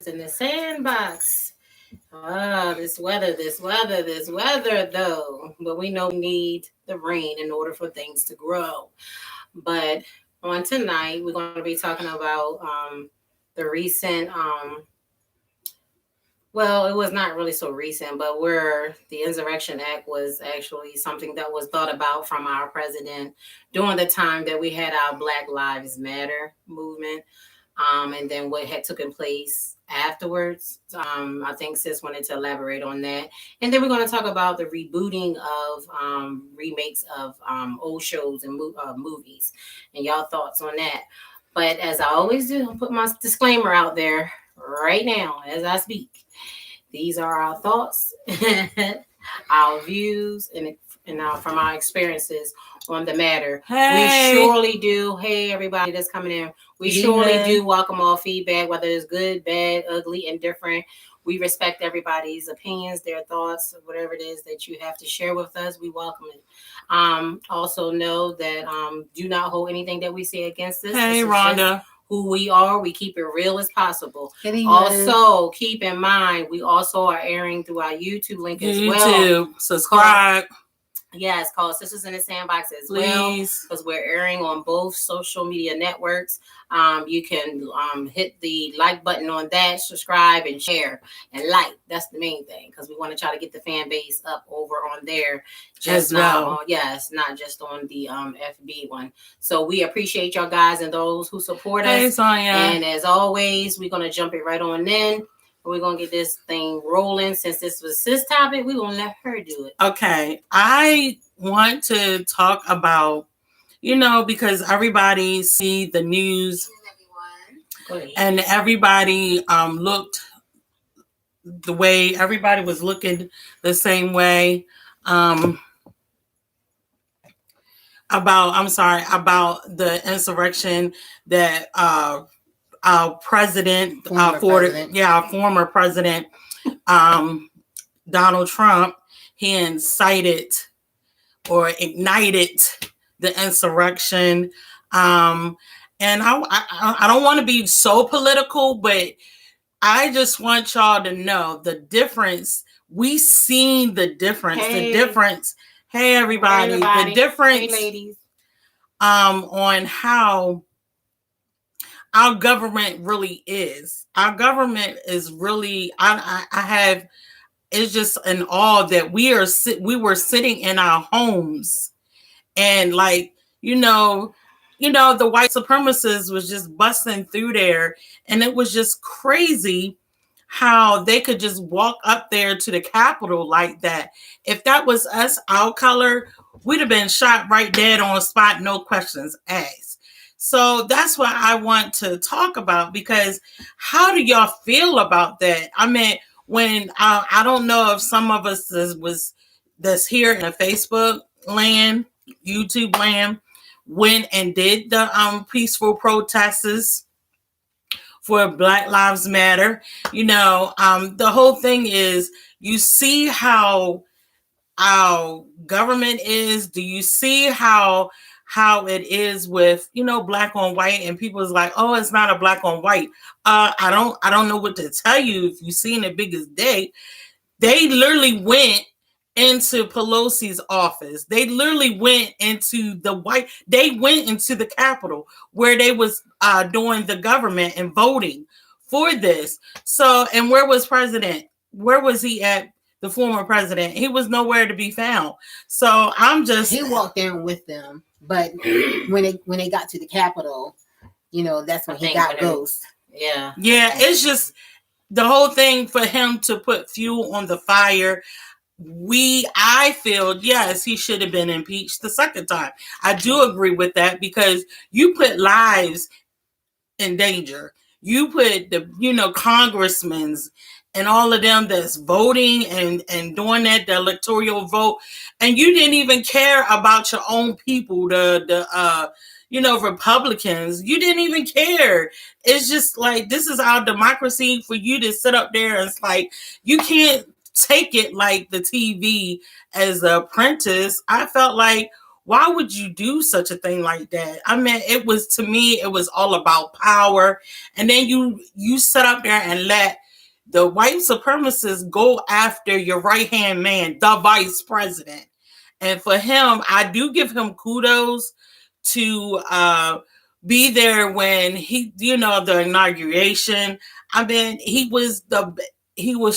In the sandbox. Ah, this weather, though. But we know we need the rain in order for things to grow. But on tonight, we're going to be talking about the recent, well, it was not really so recent, but where the Insurrection Act was actually something that was thought about from our president during the time that we had our Black Lives Matter movement. And then what had taken place afterwards. I think Sis wanted to elaborate on that. And then we're going to talk about the rebooting of remakes of old shows and movies and y'all thoughts on that. But as I always do, I'll put my disclaimer out there right now as I speak. These are our thoughts, our views, and from our experiences on the matter. Hey. We surely do. Hey, everybody that's coming in. We surely do welcome all feedback, whether it's good, bad, ugly, indifferent. We respect everybody's opinions, their thoughts, whatever it is that you have to share with us. We welcome it. Also know that do not hold anything that we say against us. Hey, Rhonda. Who we are, we keep it real as possible. Also, keep in mind, we also are airing through our YouTube link as well. Subscribe. Yes, call Sisters in the Sandbox as well, because we're airing on both social media networks. You can hit the like button on that, subscribe and share and like. That's the main thing, because we want to try to get the fan base up over on there. Just not just on the FB one. So we appreciate y'all guys and those who support us. Hey, Sonia. And as always, we're gonna jump it right on in. We're going to get this thing rolling. Since this was Sis' topic, we're going to let her do it. Okay. I want to talk about, because everybody see the news and everybody looked the way, everybody was looking the same way about the insurrection that our president, our former president, Donald Trump, he incited or ignited the insurrection. And I don't want to be so political, but I just want y'all to know the difference. We seen the difference. Hey. The difference. Hey, everybody. The difference. Hey, ladies. On how our government really is. Our government is really, it's just an awe that we were sitting in our homes and the white supremacists was just busting through there. And it was just crazy how they could just walk up there to the Capitol like that. If that was us, our color, we'd have been shot right dead on the spot, no questions asked. So that's what I want to talk about, because how do y'all feel about that? I mean, when I don't know if some of us that's here in the Facebook land, YouTube land, went and did the peaceful protests for Black Lives Matter. The whole thing is, you see how our government is. Do you see how it is with, black on white, and people is like, oh, it's not a black on white. I don't know what to tell you. If you've seen it big as day, they literally went into Pelosi's office. They literally went into they went into the Capitol where they was doing the government and voting for this. So, and where was president? Where was he at? The former president, he was nowhere to be found. So he walked in with them, but when they got to the Capitol, that's when he got ghost. Yeah. It's just the whole thing for him to put fuel on the fire. I feel, yes, he should have been impeached the second time. I do agree with that, because you put lives in danger. You put the congressmen's and all of them that's voting and doing that, the electoral vote, and you didn't even care about your own people, the Republicans. You didn't even care. It's just like, this is our democracy. For you to sit up there, it's like, you can't take it like the TV as an apprentice. I felt like, why would you do such a thing like that? I mean, it was, to me, it was all about power. And then you sit up there and let the white supremacists go after your right-hand man, the vice president. And for him, I do give him kudos to be there when he, the inauguration. I mean, he was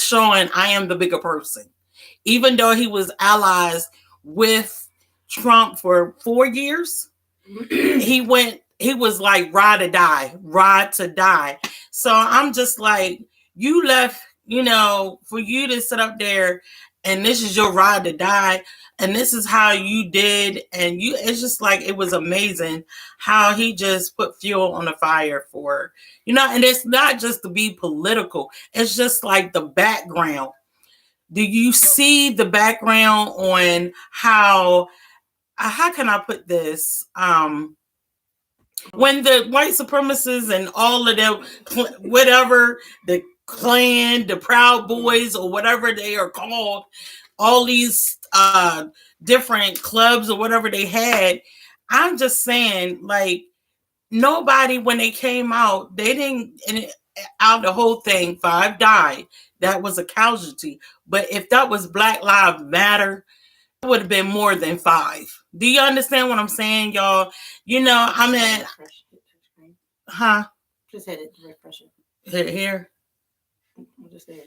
showing I am the bigger person. Even though he was allies with Trump for 4 years, he was like ride to die. So I'm just like, you left, for you to sit up there and this is your ride to die. And this is how you did. And it's just like, it was amazing how he just put fuel on the fire for, and it's not just to be political. It's just like the background. Do you see the background on how can I put this? When the white supremacists and all of them, whatever, the Klan, the Proud Boys, or whatever they are called, all these different clubs or whatever they had, I'm just saying, like, nobody, when they came out, they didn't, out the whole thing, 5 died. That was a casualty. But if that was Black Lives Matter, it would have been more than 5. Do you understand what I'm saying, y'all? I mean, huh? Just hit it, refresh it. Hit it here? Just there.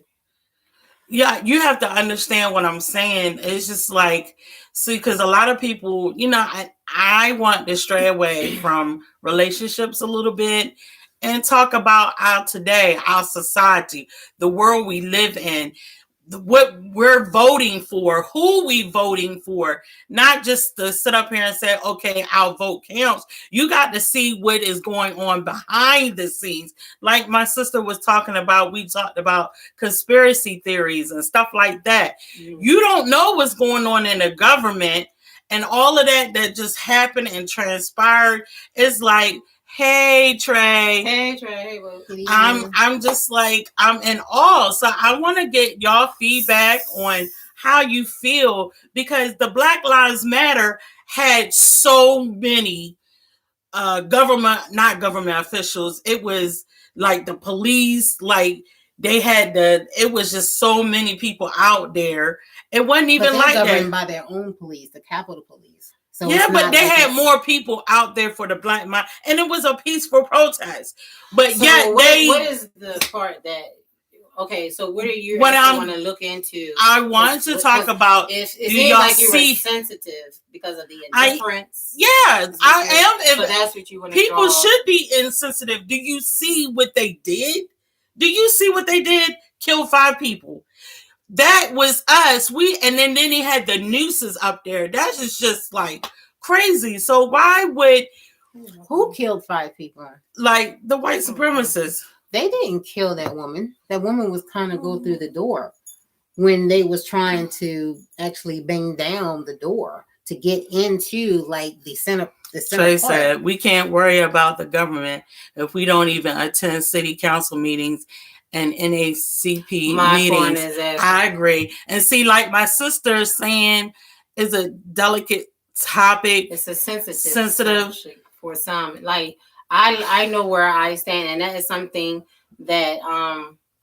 Yeah, you have to understand what I'm saying. It's just like, see, because a lot of people, I want to stray away from relationships a little bit and talk about our today, our society, the world we live in, what we're voting for, who we voting for, not just to sit up here and say, okay, our vote counts. You got to see what is going on behind the scenes. Like my sister was talking about, we talked about conspiracy theories and stuff like that. You don't know what's going on in the government, and all of that just happened and transpired. It's like, hey Trey. Hey Trey. Hey, well, I'm just like, I'm in awe. So I want to get y'all feedback on how you feel, because the Black Lives Matter had so many not government officials. It was like the police, like they had it was just so many people out there. It wasn't even like governed that. by their own police, the Capitol Police. So yeah, but they had more people out there for the Black Lives, and it was a peaceful protest. But so yet what is the part that? Okay, so what are you want to look into? I want to talk about. It seems like you were sensitive because of the indifference. I am. So that's what you want to. People should be insensitive. Do you see what they did? Do you see what they did? Kill 5 people. That was us. And then he had the nooses up there. That is just like crazy. So why would who killed 5 people? Like the white supremacists. They didn't kill that woman. That woman was kind of go through the door when they was trying to actually bang down the door to get into like the center. Trey said we can't worry about the government if we don't even attend city council meetings and NACP meetings. I agree. And see, like my sister saying, is a delicate topic. It's a sensitive for some. Like I know where I stand, and that is something that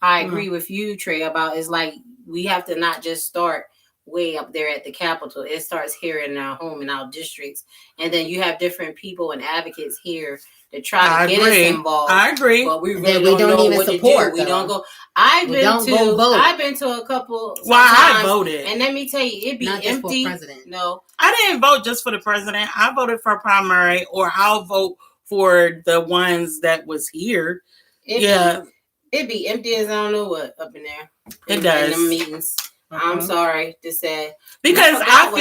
I agree with you, Trey, about. Is like we have to not just start way up there at the Capitol. It starts here in our home, in our districts, and then you have different people and advocates here to try to get us involved. I agree. But we really don't know what to do. We don't go. I've been to a couple. Well, I voted, and let me tell you, it'd be not empty. Just for president. No, I didn't vote just for the president. I voted for a primary, or I'll vote for the ones that was here. It'd be empty as I don't know what up in there. It does. In the meetings. I'm sorry to say, because I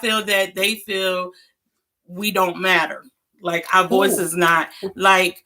feel that they feel we don't matter. Like our voice is not like,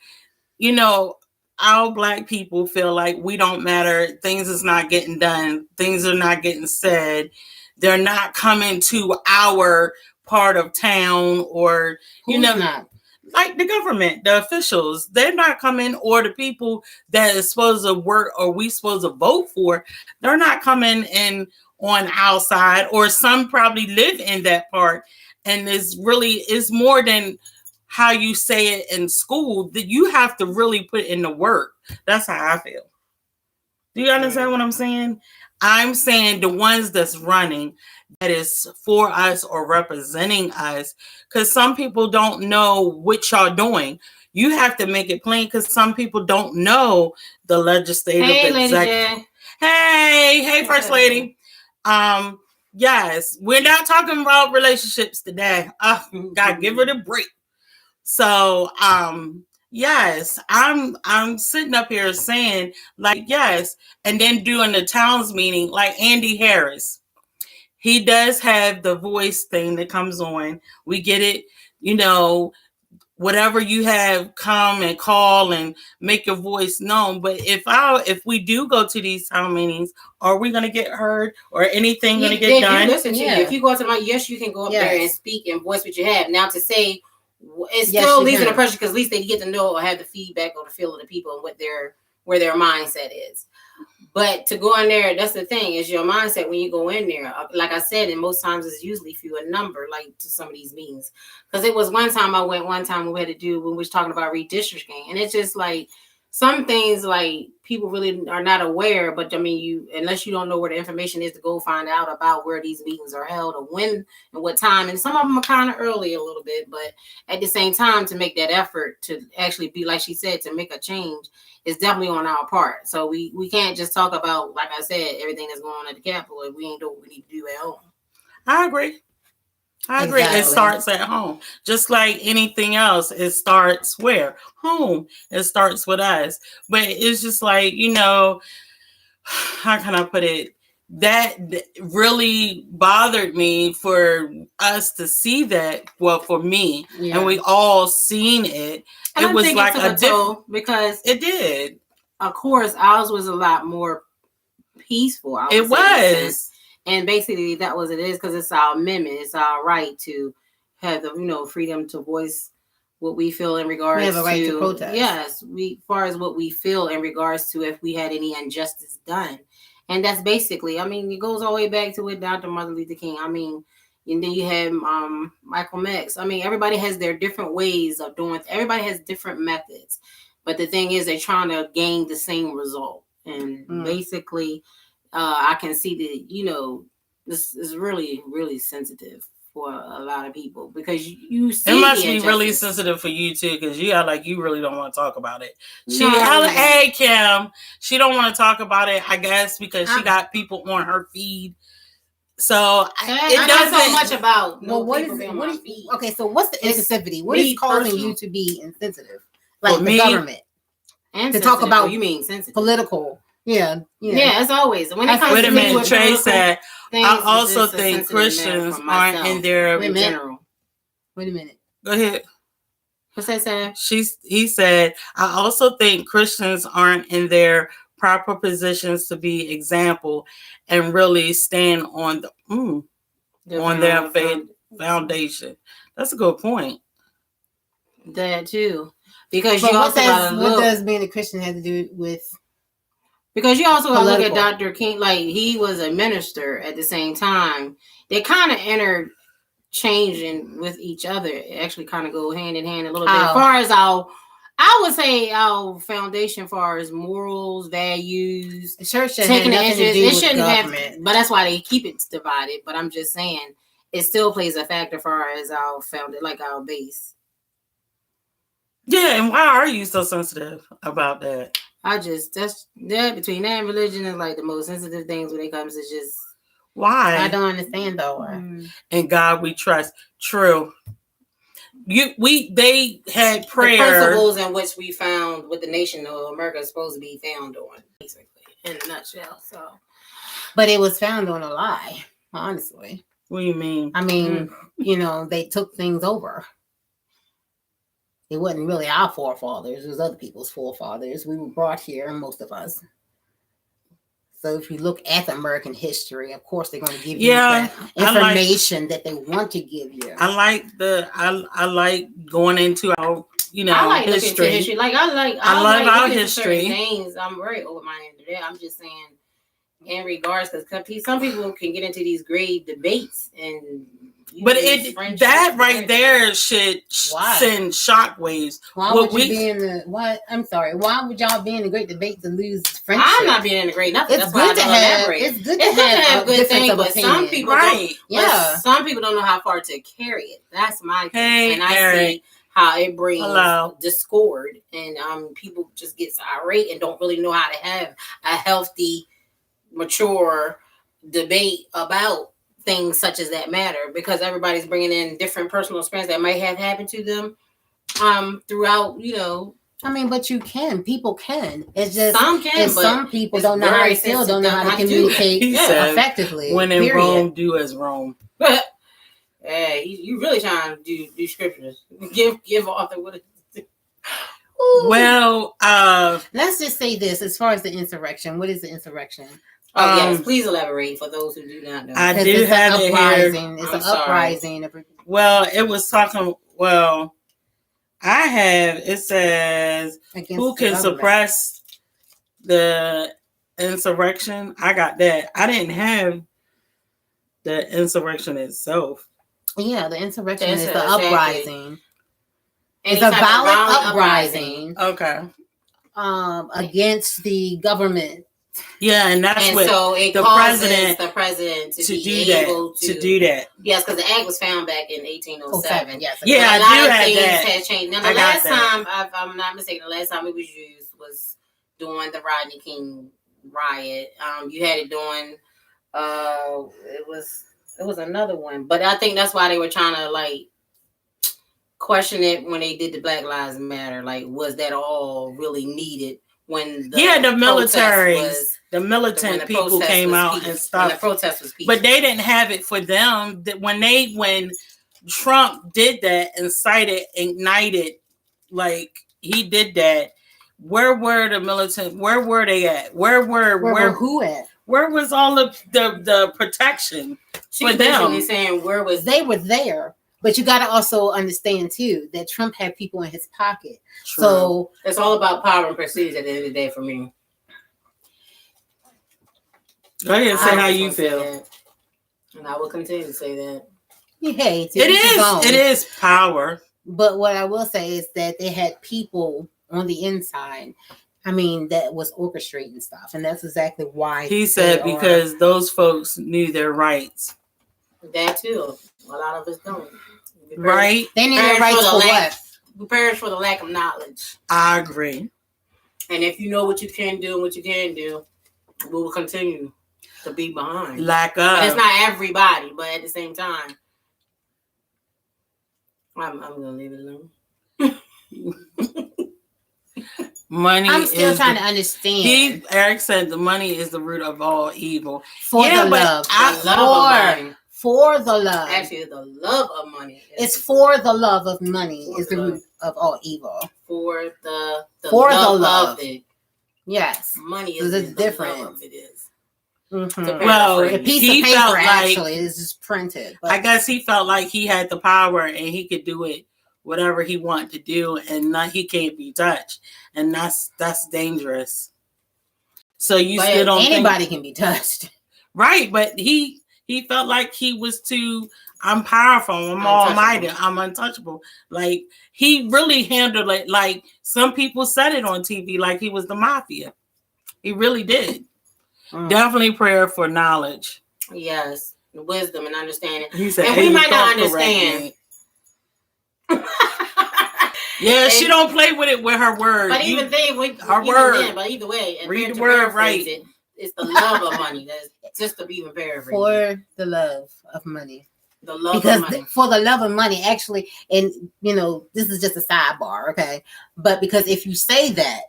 our Black people feel like we don't matter. Things is not getting done. Things are not getting said. They're not coming to our part of town, or not? Like the government, the officials, they're not coming, or the people that is supposed to work or we supposed to vote for, they're not coming in on our side, or some probably live in that part and it's more than how you say it in school, that you have to really put in the work. That's how I feel. Do you understand what I'm saying? I'm saying the ones that's running, that is for us or representing us, because some people don't know what y'all doing. You have to make it plain, because some people don't know the legislative executive. Hey, First Lady. Yes, we're not talking about relationships today. God, give it a break. So, yes, I'm sitting up here saying, like, yes, and then doing the towns meeting, like Andy Harris. He does have the voice thing that comes on. We get it, whatever you have, come and call and make your voice known. But if we do go to these town meetings, are we going to get heard or anything going to get done? Listen to you. If you go to yes, you can go up there and speak and voice what you have. Now to say it still leaves an impression, because at least they get to know or have the feedback or the feel of the people and where their mindset is. But to go in there, that's the thing, is your mindset when you go in there. Like I said, and most times it's usually few in number, like to some of these meetings. Because it was one time we had to do when we was talking about redistricting. And it's just like some things like people really are not aware. But I mean, unless you don't know where the information is to go find out about where these meetings are held or when and what time. And some of them are kind of early a little bit. But at the same time, to make that effort to actually be, like she said, to make a change, is definitely on our part. So we can't just talk about, like I said, everything that's going on at the Capitol if we ain't doing what we need to do at home. I agree. Exactly. It starts at home. Just like anything else, it starts where? Home. It starts with us. But it's just like, how can I put it? That really bothered me for us to see that. Well, for me, and we all seen it. And it was like a different, because it did. Of course, ours was a lot more peaceful. It was, and basically that was it is, because it's our amendment. It's our right to have the freedom to voice what we feel in regards to. We have a right to protest. Yes, as far as what we feel in regards to if we had any injustice done. And that's basically, it goes all the way back to with Dr. Martin Luther King. And then you have Michael X. Everybody has their different ways of doing it. Everybody has different methods. But the thing is, they're trying to gain the same result. And basically, I can see that, this is really, really sensitive for a lot of people, because you see it must be really sensitive for you too, because you are like, you really don't want to talk about it. Hey Kim, she don't want to talk about it, I guess, because she got people on her feed. So it doesn't so much about what is it? Okay, so what's the insensitivity? What is causing you to be insensitive? Like the government, and to talk about you mean sensitive political. Yeah, as always. When it comes wait a minute, Trey said, I also think Christians aren't in their general. Wait a minute. Go ahead. What's that, Sam? He said, I also think Christians aren't in their proper positions to be example and really stand on their faith foundation. That's a good point. That too. Because but what does being a Christian have to do with? Because you also got to look at Dr. King, like he was a minister at the same time. They kind of interchanging with each other. It actually kind of go hand in hand a little bit. As far as I would say our foundation, as far as morals, values, the church taking the interest, it shouldn't have. But that's why they keep it divided. But I'm just saying, it still plays a factor as far as our our base. Yeah, and why are you so sensitive about that? That's between that and religion is like the most sensitive things when it comes to just. Why? I don't understand though. In God we trust. True. They had prayer. The principles in which we found what the nation of America is supposed to be found on, basically, in a nutshell. So, but it was found on a lie, honestly. What do you mean? They took things over. It wasn't really our forefathers. It was other people's forefathers. We were brought here, most of us. So if you look at American history, of course they're going to give you the information that they want to give you. I like going into our I like history. Like I love our history. Things. I'm very open-minded to that. I'm just saying in regards, because some people can get into these grave debates and. But that right there should Why? send shockwaves. Why would you be in the what? I'm sorry. Why would y'all be in the great debates and lose friendship? I'm not being in the great nothing. It's That's why I good to don't have. elaborate. It's good to have good things, but opinion. some people right. don't. Yeah, some people don't know how far to carry it. That's my thing, Hey, and I Eric. see how it brings Hello. discord, and people just get irate and don't really know how to have a healthy, mature debate about things such as that matter, because everybody's bringing in different personal experience that might have happened to them throughout, I mean, but you can. People can. It's just some can, and but some people don't know how to feel, don't know how to communicate effectively. When in Rome, do as Rome. Hey, you really trying to do scriptures? Give author what it. Well, let's just say this: as far as the insurrection, what is the insurrection? Oh yes, please elaborate for those who do not know. I do have it here. It's an uprising. Well, it was talking. Well, I have. It says who can suppress the insurrection. I got that. I didn't have the insurrection itself. Yeah, the insurrection is the uprising. It's a violent uprising. Okay. Against the government. Yeah, and that's what so it the president to be able to do that. Yes, because the act was found back in 1807. Yes, yeah, a lot of things has changed. Now, the last time, if I'm not mistaken, the last time it was used was during the Rodney King riot. You had it during it was another one, but I think that's why they were trying to question it when they did the Black Lives Matter. Was that all really needed? When the military, the militant people came out and stuff. When the protest was peaceful. But they didn't have it for them. When Trump did that, ignited, he did that. Where were the militant? Where were they at? Where who at? Where was all of the protection for them? Saying where was they were there. But you got to also understand, too, that Trump had people in his pocket. True. So it's all about power and prestige at the end of the day for me. Go ahead and say how you feel. And I will continue to say that. Hey, it is power. But what I will say is that they had people on the inside. I mean, that was orchestrating stuff. And that's exactly why he said because those folks knew their rights. That, too. A lot of us don't. Right? They need their rights for what? We perish for the lack of knowledge. I agree. And if you know what you can do and what you can do, we will continue to be behind. Lack of. It's not everybody, but at the same time, I'm going to leave it alone. Money. I'm still trying to understand. Eric said the money is the root of all evil. For the love. For the love. Actually, the love of money. It's for the love of money is the root of all evil. For the love of it. Yes. Money is different. Love of it is. Mm-hmm. Well, a piece of paper actually is just printed. But I guess he felt like he had the power and he could do it whatever he wanted to do, and he can't be touched, and that's dangerous. So you still don't anybody can be touched, right? But he felt like he was too. I'm powerful. I'm almighty. I'm untouchable. Like he really handled it. Like some people said it on TV, like he was the mafia. He really did. Definitely prayer for knowledge. Yes, wisdom and understanding. He said, and we might not understand. Yeah, she don't play with it with her words. But even but either way, and read the word right. It's the love of money. That's just to even paraphrase. For the love of money. The love of money. For the love of money, actually, and this is just a sidebar, okay? But because if you say that,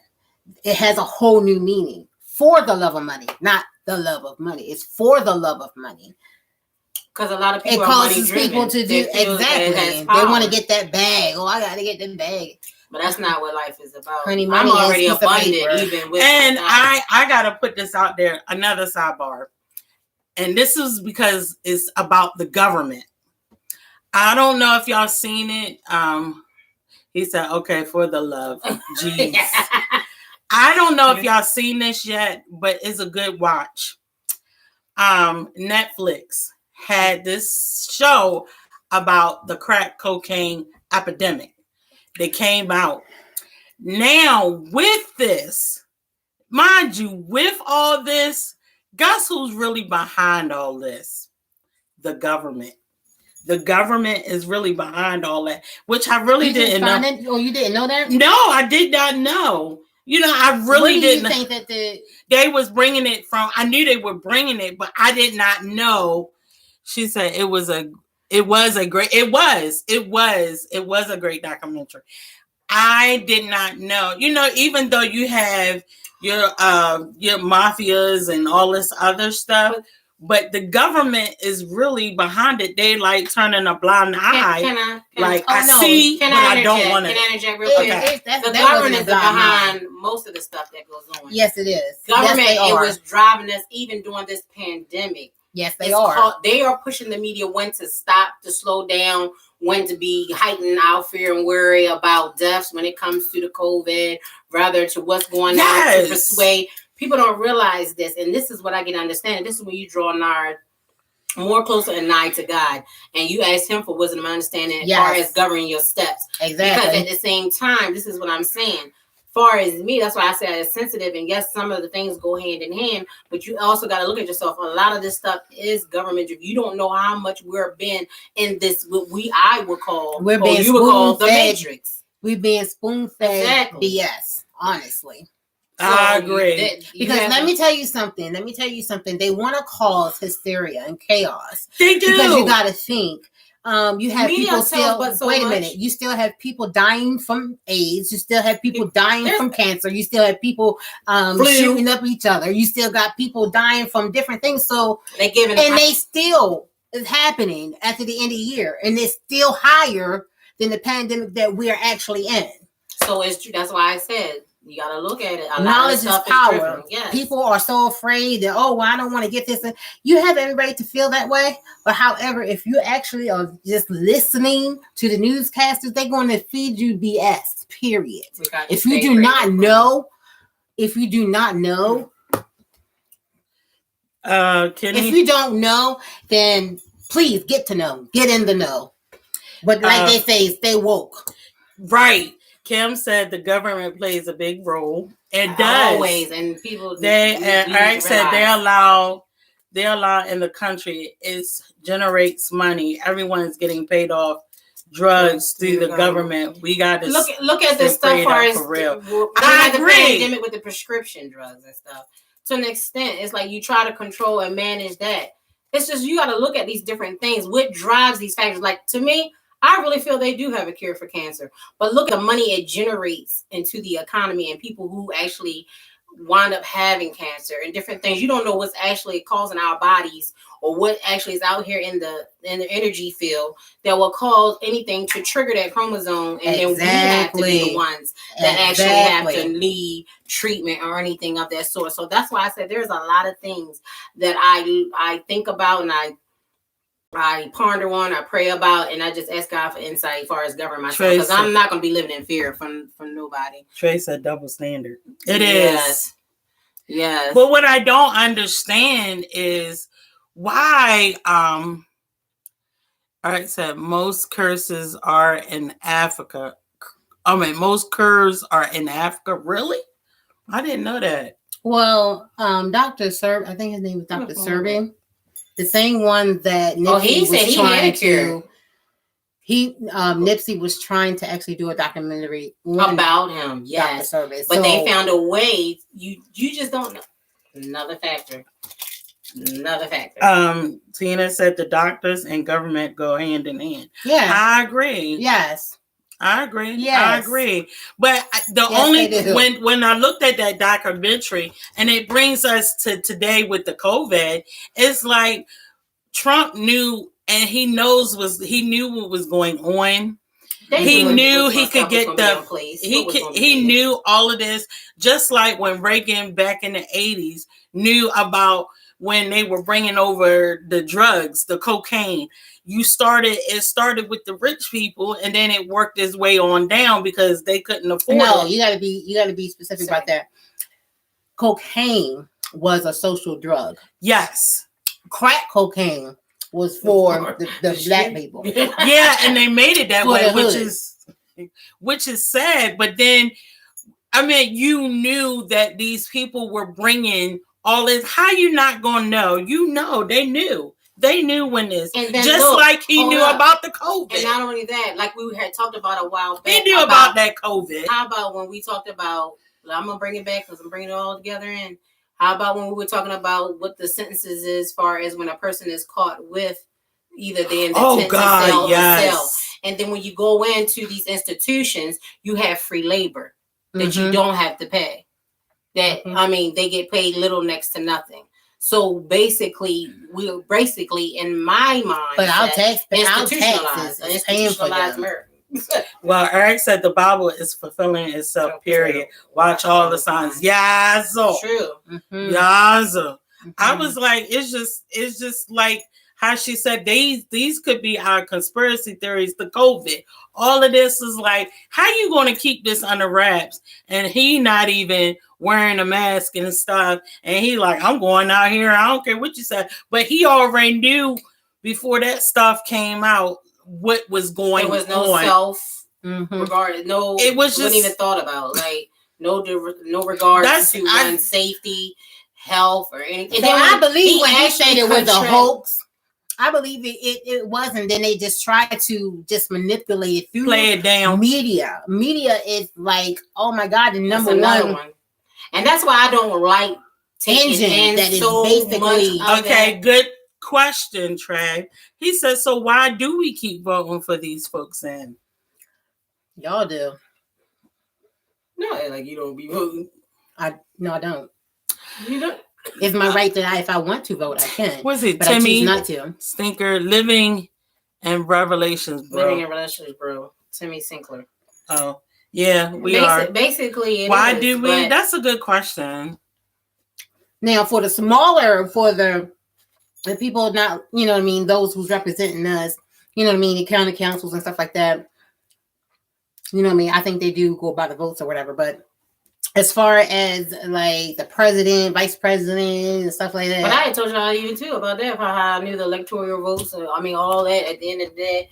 it has a whole new meaning. For the love of money, not the love of money. It's for the love of money. Because a lot of people it causes people to do exactly. They want to get that bag. Oh, I got to get the bag. But that's not what life is about. Honey, I'm already abundant, even with. And I gotta put this out there. Another sidebar, and this is because it's about the government. I don't know if y'all seen it. He said, "Okay, for the love, jeez." I don't know if y'all seen this yet, but it's a good watch. Netflix had this show about the crack cocaine epidemic. They came out. Now, with this, mind you, with all this, guess who's really behind all this? The government. The government is really behind all that, which I really didn't know. Oh, you didn't know that? No, I did not know. I really didn't. What do you think that they was bringing it from? I knew they were bringing it, but I did not know. She said it was a great documentary. I did not know. Even though you have your mafias and all this other stuff, but the government is really behind it. They like turning a blind eye. I don't want to. Can I interject real quick? The government is behind most of the stuff that goes on. Yes, it is. Government, it was driving us even during this pandemic. Yes, they are. They are pushing the media when to stop, to slow down, when to be heightened our fear and worry about deaths when it comes to the COVID, rather to what's going on to persuade. People don't realize this, and this is what I get to understand. This is when you draw more closer and nigh to God, and you ask Him for wisdom and understanding as far as governing your steps. Exactly. Because at the same time, this is what I'm saying. Far as me, that's why I say I'm sensitive, and yes, some of the things go hand in hand, but you also got to look at yourself. A lot of this stuff is government. You don't know how much we're been in this. What I would call, we're being the Matrix. We're being spoon-fed BS. Honestly. I agree. Because let me tell you something. They want to cause hysteria and chaos. They do. Because you got to think. You have Media people still. Wait a much. minute. You still have people dying from AIDS. You still have people dying from cancer. You still have people shooting up each other. You still got people dying from different things. So they still is happening after the end of the year, and it's still higher than the pandemic that we're actually in. So it's true. That's why I said. You got to look at it. Knowledge is power. Yes. People are so afraid that, I don't want to get this. You have every right to feel that way. But however, if you actually are just listening to the newscasters, they're going to feed you BS, period. If you do not know, if you don't know, then please get to know. Get in the know. But like they say, stay woke. Right. Kim said the government plays a big role. It does always, and people. Eric said they allow in the country generates money. Everyone's getting paid off drugs through the government. We got to look at this stuff for real. I agree. The pandemic with the prescription drugs and stuff. To an extent, it's like you try to control and manage that. It's just you got to look at these different things. What drives these factors? Like to me. I really feel they do have a cure for cancer, but look at the money it generates into the economy and people who actually wind up having cancer and different things. You don't know what's actually causing our bodies or what actually is out here in the energy field that will cause anything to trigger that chromosome, and then we have to be the ones that actually have to need treatment or anything of that sort. So that's why I said there's a lot of things that I think about and I ponder on, I pray about, and I just ask God for insight as far as governing myself, because I'm not going to be living in fear from nobody. Trey said double standard. It is. Yes. But what I don't understand is why, I said most curses are in Africa. Most curves are in Africa. Really? I didn't know that. Well, Dr. Serb, I think his name was Dr. Serbi. The same one that Nipsey was trying to. Nipsey was trying to actually do a documentary about him. Yes, but they found a way. You just don't know. Another factor. Tina said the doctors and government go hand in hand. Yeah, I agree. Yes. I agree. Yes. I agree. But when I looked at that documentary, and it brings us to today with the COVID, it's like Trump knew, and he knew what was going on. He knew he could get he knew all of this, just like when Reagan back in the 80s knew about when they were bringing over the drugs, the cocaine. It started with the rich people, and then it worked its way on down because they couldn't afford it. No, you gotta be specific about that. Cocaine was a social drug. Yes. crack cocaine was for the black people. Yeah, and they made it that For way, the which is sad. But then, I mean, you knew that these people were bringing all this. How you not gonna know? You know, they knew. They knew when this, And then just look, like he hold knew up. about the COVID. And not only that, like we had talked about a while back. He knew about that COVID. How about when we talked about? I'm gonna bring it back because I'm bringing it all together. And how about when we were talking about what the sentences is, as far as when a person is caught with either the intent to sell or sell, and then when you go into these institutions, you have free labor that you don't have to pay. That I mean, they get paid little next to nothing. So basically, we're basically in my mind, but our institutionalized murder. Well, Eric said the Bible is fulfilling itself. Period. Watch all the signs. Yes, true. Yes. I was like, it's just like how she said these could be our conspiracy theories. The COVID, all of this is like, how you going to keep this under wraps? And he not even wearing a mask and stuff. And he like, I'm going out here. I don't care what you said. But he already knew before that stuff came out what was going on. There was no self regard. No, it was just wasn't even thought about. Like no regard to one's safety, health, or anything. So I believe when he said it was a hoax. I believe it wasn't. Then they just tried to just manipulate it through play it down. Media is like, oh my God, the number one. And that's why I don't like engine that is so basically okay. Good question, Trey. He says, so why do we keep voting for these folks in? Y'all do. No, like you don't be voting. I don't. You don't. It's my right that if I want to vote, I can. Was it but Timmy? I choose not to. Stinker, Living and Revelations, bro. Living and Revelations, bro. Timmy Sinclair. Oh, yeah, we are. Basically, why do we? That's a good question. Now, for the people not, you know what I mean, those who's representing us, you know what I mean, the county councils and stuff like that, you know what I mean, I think they do go by the votes or whatever, but as far as like the president, vice president, and stuff like that. But I had told y'all even too about that, how I knew the electoral votes. I mean, all that at the end of the day,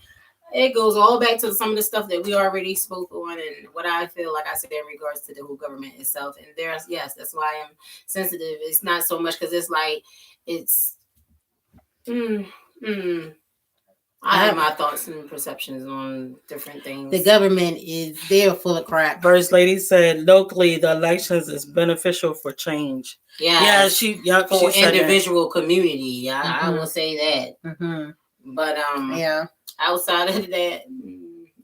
it goes all back to some of the stuff that we already spoke on and what I feel like I said in regards to the whole government itself. And that's why I'm sensitive. It's not so much because it's like, I have my thoughts and perceptions on different things. The government they're full of crap. First Lady said locally the elections is beneficial for change. Yeah, for individual community. I will say that. Mm-hmm. But outside of that,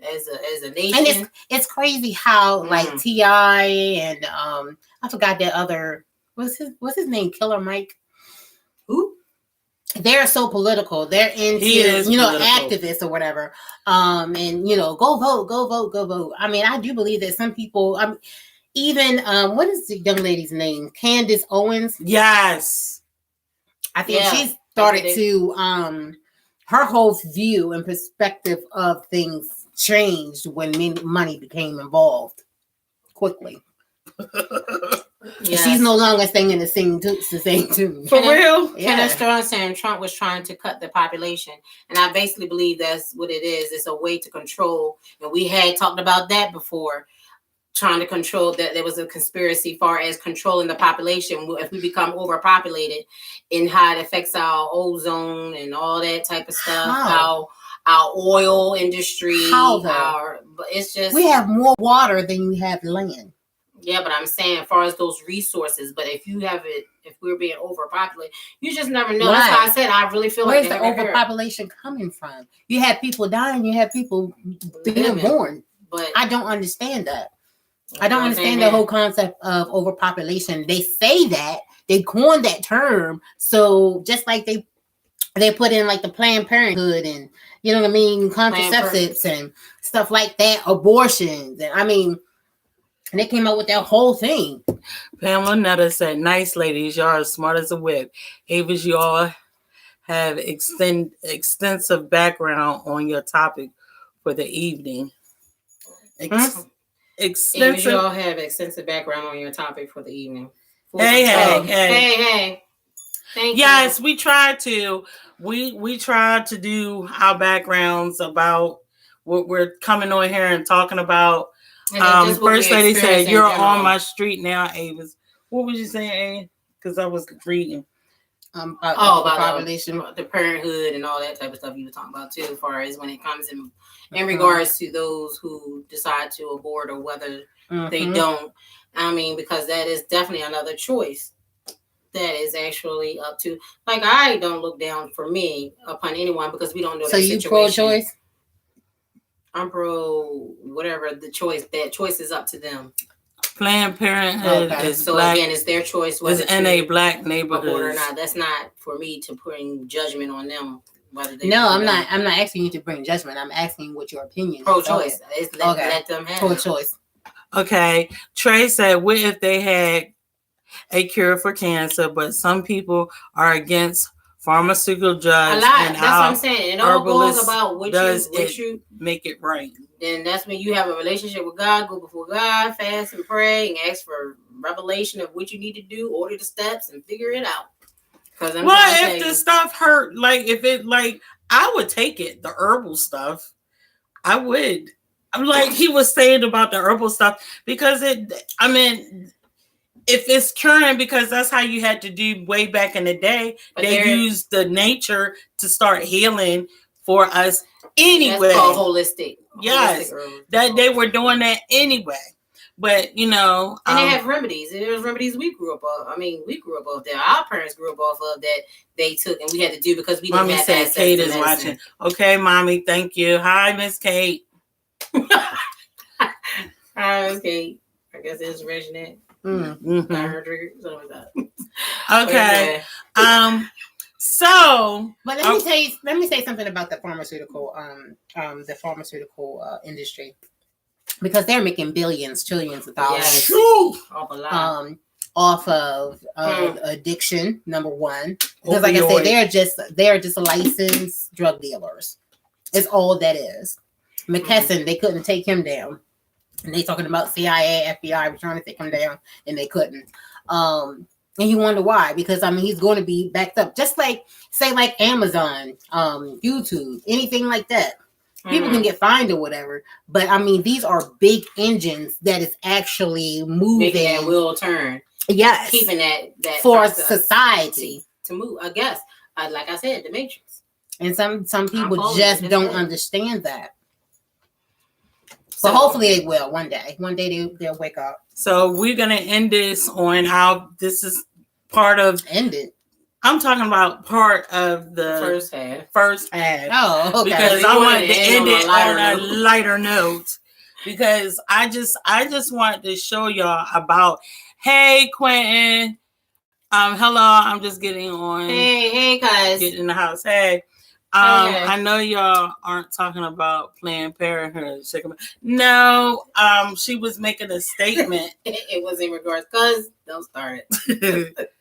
as a nation, and it's crazy how like T.I. and I forgot that other what's his name, Killer Mike. Who? They're so political. They're into, activists or whatever. And go vote. I mean, I do believe that some people, even what is the young lady's name? Candace Owens. Yes. I think she started to her whole view and perspective of things changed when money became involved quickly. Yes. She's no longer singing the same tune. For real? Kenneth Strong saying Trump was trying to cut the population. And I basically believe that's what it is. It's a way to control. And we had talked about that before. Trying to control that there was a conspiracy far as controlling the population. If we become overpopulated and how it affects our ozone and all that type of stuff. Our oil industry. It's just. We have more water than you have land. Yeah, but I'm saying as far as those resources, but if we're being overpopulated, you just never know. Right. That's why I said I really feel where's the overpopulation coming from? You have people dying, you have people being born. But I don't understand that. I don't understand the whole concept of overpopulation. They say that, they coined that term, so just like they put in like the Planned Parenthood and you know what I mean, contraceptives and stuff like that, abortions, and I mean. And they came out with that whole thing. Pamela Nutter said, nice ladies, y'all are as smart as a whip. Avis, y'all have extensive background on your topic for the evening. Avis, y'all have extensive background on your topic for the evening. Hey. Thank Yes, you. we tried to. We tried to do our backgrounds about what we're coming on here and talking about. And then just what First we lady experience said, in "You're on general. my street now, Avis." What was you saying, A? Because I was reading. About population. the parenthood and all that type of stuff you were talking about too, as far as when it comes in Mhm. regards to those who decide to abort or whether they Mhm. don't. I mean, because that is definitely another choice that is actually up to. Like, I don't look down for me upon anyone because we don't know So that you situation. pro-choice? I'm pro whatever the choice. That choice is up to them. Planned Parenthood Okay. is So black. again, it's their choice Is whether in a to black abort or neighborhood. not. That's not for me to bring judgment on them. Whether they No, do I'm that. not. I'm not asking you to bring judgment. I'm asking what your opinion is. Pro-choice. It's let, Okay. let them have. Pro-choice. Okay. Trey said, "What if they had a cure for cancer, but some people are against pharmaceutical drugs?" A lot. And That's what I'm saying. It all goes herbalist about what does you make it right. then that's when you have a relationship with God. Go before God, fast and pray, and ask for revelation of what you need to do. Order the steps and figure it out. Because I'm Well, trying to if tell the you, stuff hurt, like if it like I would take it, the herbal stuff. I would. I'm like he was saying about the herbal stuff because I mean, if it's curing, because that's how you had to do way back in the day. But They used the nature to start healing for us anyway. That's called holistic. Yes, Holistic herbs. that they were doing that anyway. But you know, and they have remedies. There's remedies we grew up off. I mean, we grew up off that. Our parents grew up off of that. They took and we had to do because we didn't Mommy have said access Kate to is medicine. watching. Okay, Mommy, thank you. Hi, Miss Kate. Hi, Miss Kate. I guess it's Reginette. Mm-hmm. Not her trigger. Something like that. Okay. So, but let me say something about the pharmaceutical industry, because they're making billions, trillions of dollars off of addiction. Number one, because like I said, they're just licensed drug dealers. It's all that is. McKesson, they couldn't take him down, and they talking about CIA, FBI were trying to take him down, and they couldn't. And you wonder why? Because I mean, he's going to be backed up, just like say like Amazon, YouTube, anything like that. People can get fined or whatever, but I mean, these are big engines that is actually moving, making that wheel turn. Yes, keeping that for society to move. I guess, like I said, the Matrix. And some people just don't understand that. So but hopefully they will one day. One day they'll wake up. So we're gonna end this on how this is part of ended. I'm talking about part of the first half. Oh, okay. Because I wanted to end it on a lighter note. Because I just wanted to show y'all about. Hey, Quentin. Hello. I'm just getting on. Hey, guys. Get in the house. Hey. I know y'all aren't talking about Planned Parenthood. No, she was making a statement. It was in regards, cause don't start it.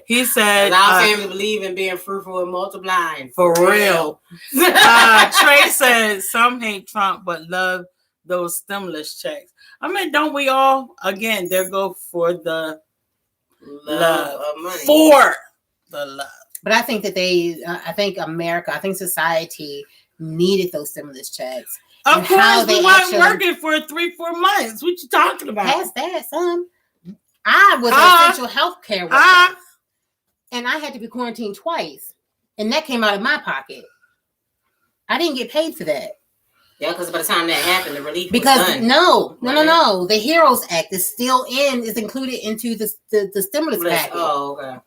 He said, "Our family believe in being fruitful and multiplying for real." Trey says some hate Trump but love those stimulus checks. I mean, don't we all? Again, there go for the love of money. For the love. But I think that I think America, I think society needed those stimulus checks. Of course, we weren't working for 3-4 months. What you talking about? Past that, son. I was an essential health care worker. And I had to be quarantined twice. And that came out of my pocket. I didn't get paid for that. Yeah, because by the time that happened, the relief was done. No. The HEROES Act is still is included into the stimulus package. Oh, okay.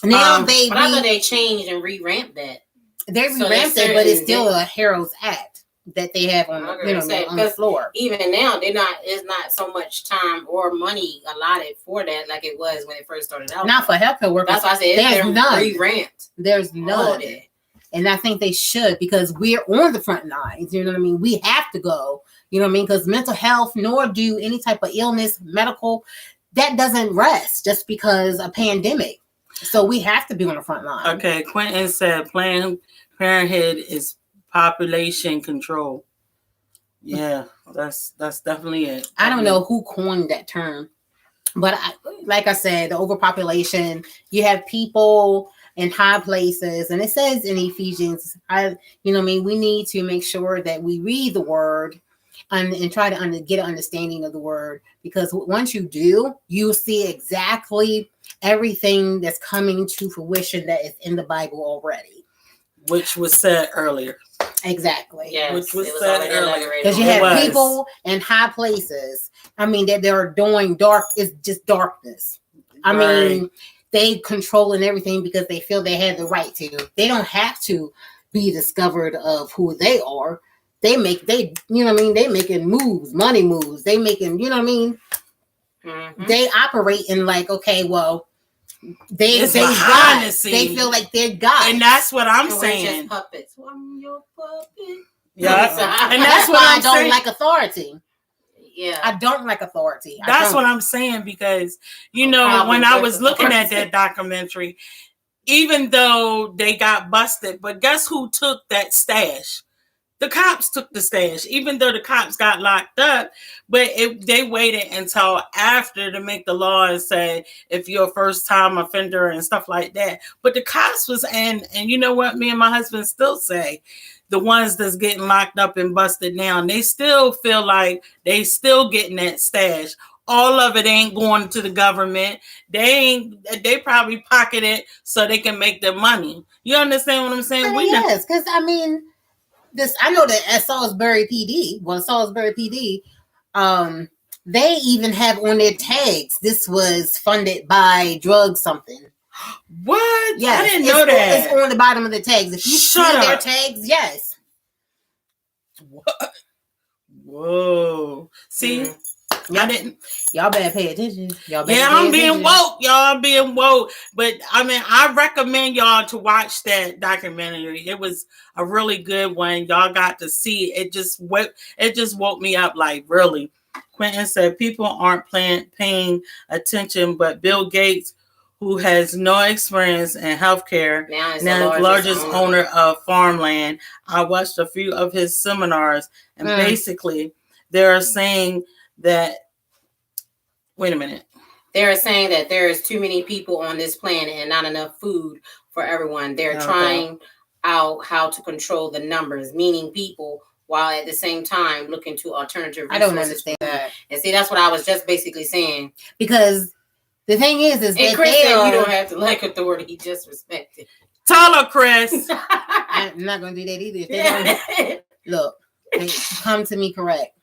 Now but I thought they changed and re-ramped that. They re-ramped it, but it's still a HEROES Act that they have on the floor. Even now, it's not so much time or money allotted for that like it was when it first started out. Not for healthcare workers. That's why I said there's none. Re-ramped. There's none. And I think they should, because we're on the front lines. You know what I mean? We have to go. You know what I mean? Because mental health, nor do any type of illness, medical, that doesn't rest just because a pandemic. So we have to be on the front line. Okay, Quentin said Planned Parenthood is population control. Yeah, that's definitely it. I don't know who coined that term, but like I said, the overpopulation. You have people in high places, and it says in Ephesians, we need to make sure that we read the word and try to get an understanding of the word, because once you do, you'll see exactly everything that's coming to fruition that is in the Bible already, which was said earlier. Exactly. Yes, which was said earlier. Because you have people in high places. I mean, that they're doing dark. It's just darkness. I mean, they controlling everything because they feel they have the right to. They don't have to be discovered of who they are. They making moves, money moves. They making, Mm-hmm. They operate in like, okay, well, they feel like they're God. And that's what I'm and saying. We're just puppets. I'm your puppet. Yeah. And that's what I don't like authority. Yeah. I don't like authority. That's what I'm saying, because, when I was looking at that documentary, even though they got busted, but guess who took that stash? The cops took the stash, even though the cops got locked up. But they waited until after to make the law and say, if you're a first-time offender and stuff like that. But the cops was, and you know what? Me and my husband still say, the ones that's getting locked up and busted now, they still feel like they still getting that stash. All of it ain't going to the government. They probably pocket it so they can make their money. You understand what I'm saying? Yes, because I know that at Salisbury PD, they even have on their tags, this was funded by drug something. What? Yes, I didn't know that. It's on the bottom of the tags. If you see their tags, yes. What? Whoa. See? Y'all better pay attention. I'm being woke. Y'all being woke. But I recommend y'all to watch that documentary. It was a really good one. Y'all got to see it. It just woke me up, like, really. Quentin said people aren't paying attention, but Bill Gates, who has no experience in healthcare, now is the largest owner of farmland. I watched a few of his seminars, and basically they're saying that, wait a minute. They're saying that there is too many people on this planet and not enough food for everyone. They're trying out how to control the numbers, meaning people, while at the same time looking to alternative resources. I don't understand that. And see, that's what I was just basically saying. Because the thing is that Chris said you don't have to like authority, he just respect it. Tell her, Chris. I'm not going to do that either. If they look, they come to me correct.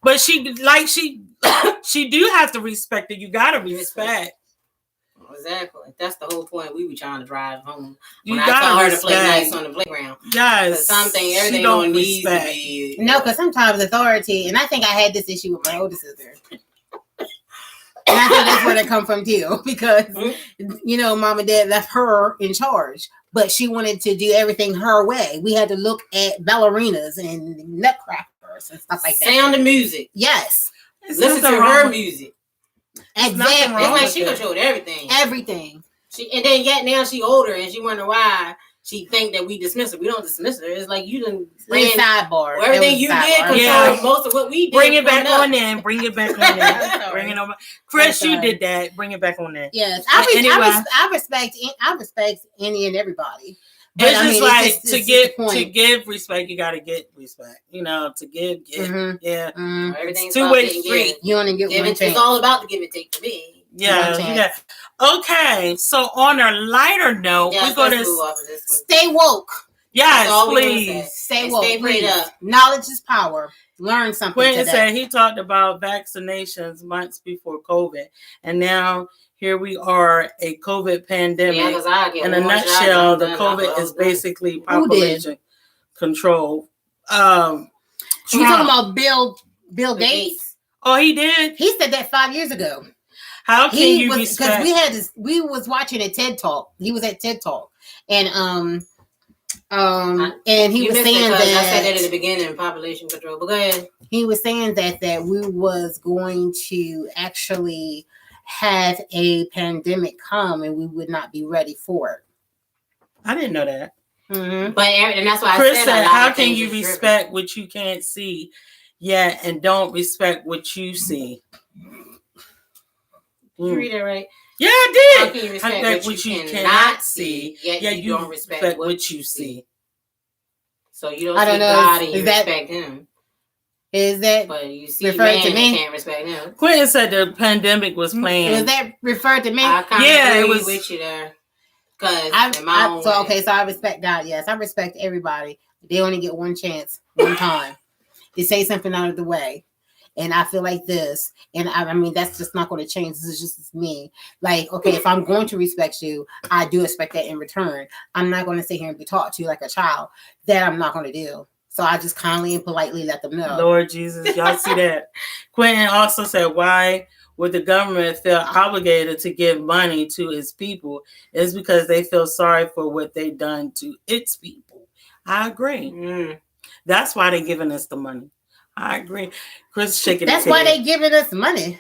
But she do have to respect it. You gotta respect. Exactly. That's the whole point. We were trying to drive home. You gotta tell her to play nice on the playground. Yes. Everything don't need to be. No, because sometimes authority, and I think I had this issue with my older sister. And I think that's where that come from too, because mom and dad left her in charge, but she wanted to do everything her way. We had to look at ballerinas and nutcrackers and stuff like that. Sound of music. Yes. Listen to her music. Exactly. It's like she controlled everything. Everything. Now she older and she wonder why she think that we dismiss her. We don't dismiss her. It's like you done sidebar. Everything you did control most of what we did. Bring it back on in. Bring it back on in. Bring it over. Chris, you did that. Bring it back on in. Yes. I respect any and everybody. But it's just to give respect, you gotta get respect. To give. Yeah. Mm-hmm. Everything's 2-way street. You only get one chance. It's all about the give and take for me. Yeah. Okay. So on a lighter note, we're gonna stay woke. Yes, please. Stay woke. Stay prayed up. Knowledge is power. Learn something. Quentin said he talked about vaccinations months before COVID, and now here we are, a COVID pandemic. In a nutshell, the COVID is basically population control. You talking about Bill Gates? Oh, he did. He said that 5 years ago. How can you respect? Because we was watching a TED Talk. He was at TED Talk, and he was saying that I said that at the beginning, population control. But go ahead. He was saying that we was going to actually have a pandemic come, and we would not be ready for it. I didn't know that. Mm-hmm. And that's why Chris I said, "How can you respect what you can't see yet, and don't respect what you see?" Did you read it right? Yeah, I How did. can you respect what you cannot cannot see, yet yeah, you don't respect what you see? So you don't I see don't know, God and is you that- respect him. Is that But you see referred man to and me? can't respect him. Quentin said the pandemic was playing. Was that referred to me? I kind of Yeah, it agree was- with you there. Because in my own so way. okay, so I respect God. Yes, I respect everybody. They only get one chance, one time, to say something out of the way. And I feel like this, and I mean, that's just not going to change. This is just me. Like, okay, if I'm going to respect you, I do expect that in return. I'm not going to sit here and be taught to you like a child. That I'm not going to do. So I just kindly and politely let them know. Lord Jesus, y'all see that? Quentin also said, why would the government feel obligated to give money to its people? It's because they feel sorry for what they've done to its people. I agree. That's why they're giving us the money. I agree. Chris shaking That's his why head. they giving us money.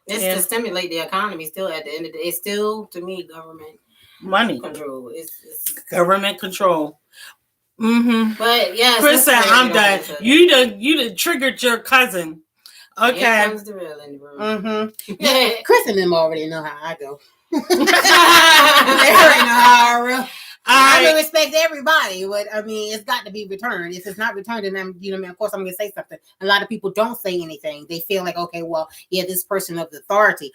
It's to stimulate the economy. Still, at the end of the day, it's still, to me, government money control. It's government control. Mm-hmm. But yes, Chris said, "I'm done. You done triggered your cousin." Okay. Here comes the real in the room. Mm-hmm. Yeah, Chris and them already know how I go. They already know how I roll. I will respect everybody, but I mean, it's got to be returned. If it's not returned, then I'm, of course, I'm going to say something. A lot of people don't say anything. They feel like, okay, well, yeah, this person of authority.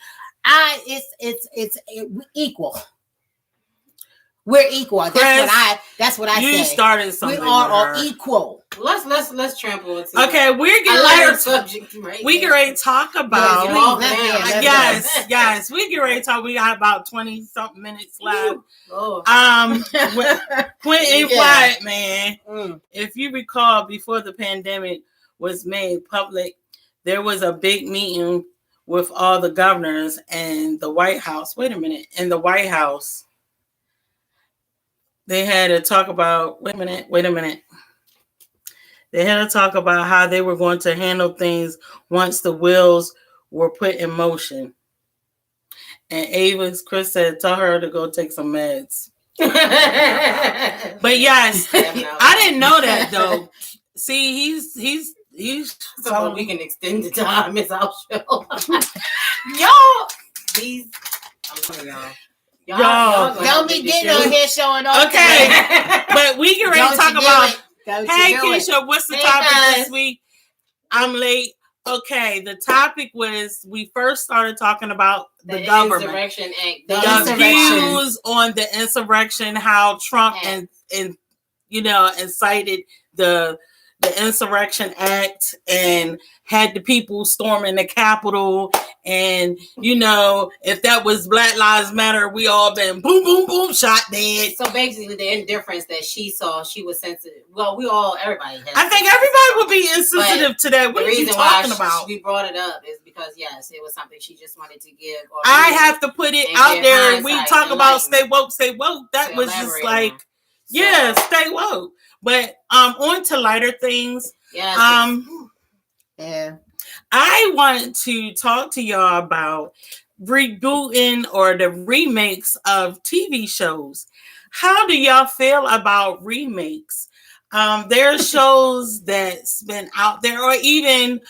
It's equal. We're equal. That's what I say. You started something. We are all equal. Let's trample it. Okay, we're getting ready subject. Right? We get ready to talk about. Yes. We get ready to talk. We got about 20 something minutes left. Quentin White, man. If you recall, before the pandemic was made public, there was a big meeting with all the governors and the White House. Wait a minute. In the White House, they had to talk about, wait a minute. They had to talk about how they were going to handle things once the wheels were put in motion. And Chris said, tell her to go take some meds. But yes, I didn't know that though. See, he's so we can extend the time. It's our show. I'm telling y'all, don't be getting on here showing off. Okay, but we can ready to talk about. Hey, Keisha, what's the topic this week? I'm late. Okay, the topic was we first started talking about the government. Insurrection Act. The views on the insurrection, how Trump and incited the Insurrection Act and had the people storming the Capitol. And, if that was Black Lives Matter, we all been boom, boom, boom, shot dead. So basically the indifference that she saw, she was sensitive. Well, everybody has. I think everybody would be insensitive to that. What are you talking about? We brought it up is because, yes, it was something she just wanted to give. I have to put it out there. We talk about stay woke. That was just like, stay woke. But on to lighter things. Yeah. I want to talk to y'all about rebooting or the remakes of TV shows. How do y'all feel about remakes? There are shows that's been out there, or even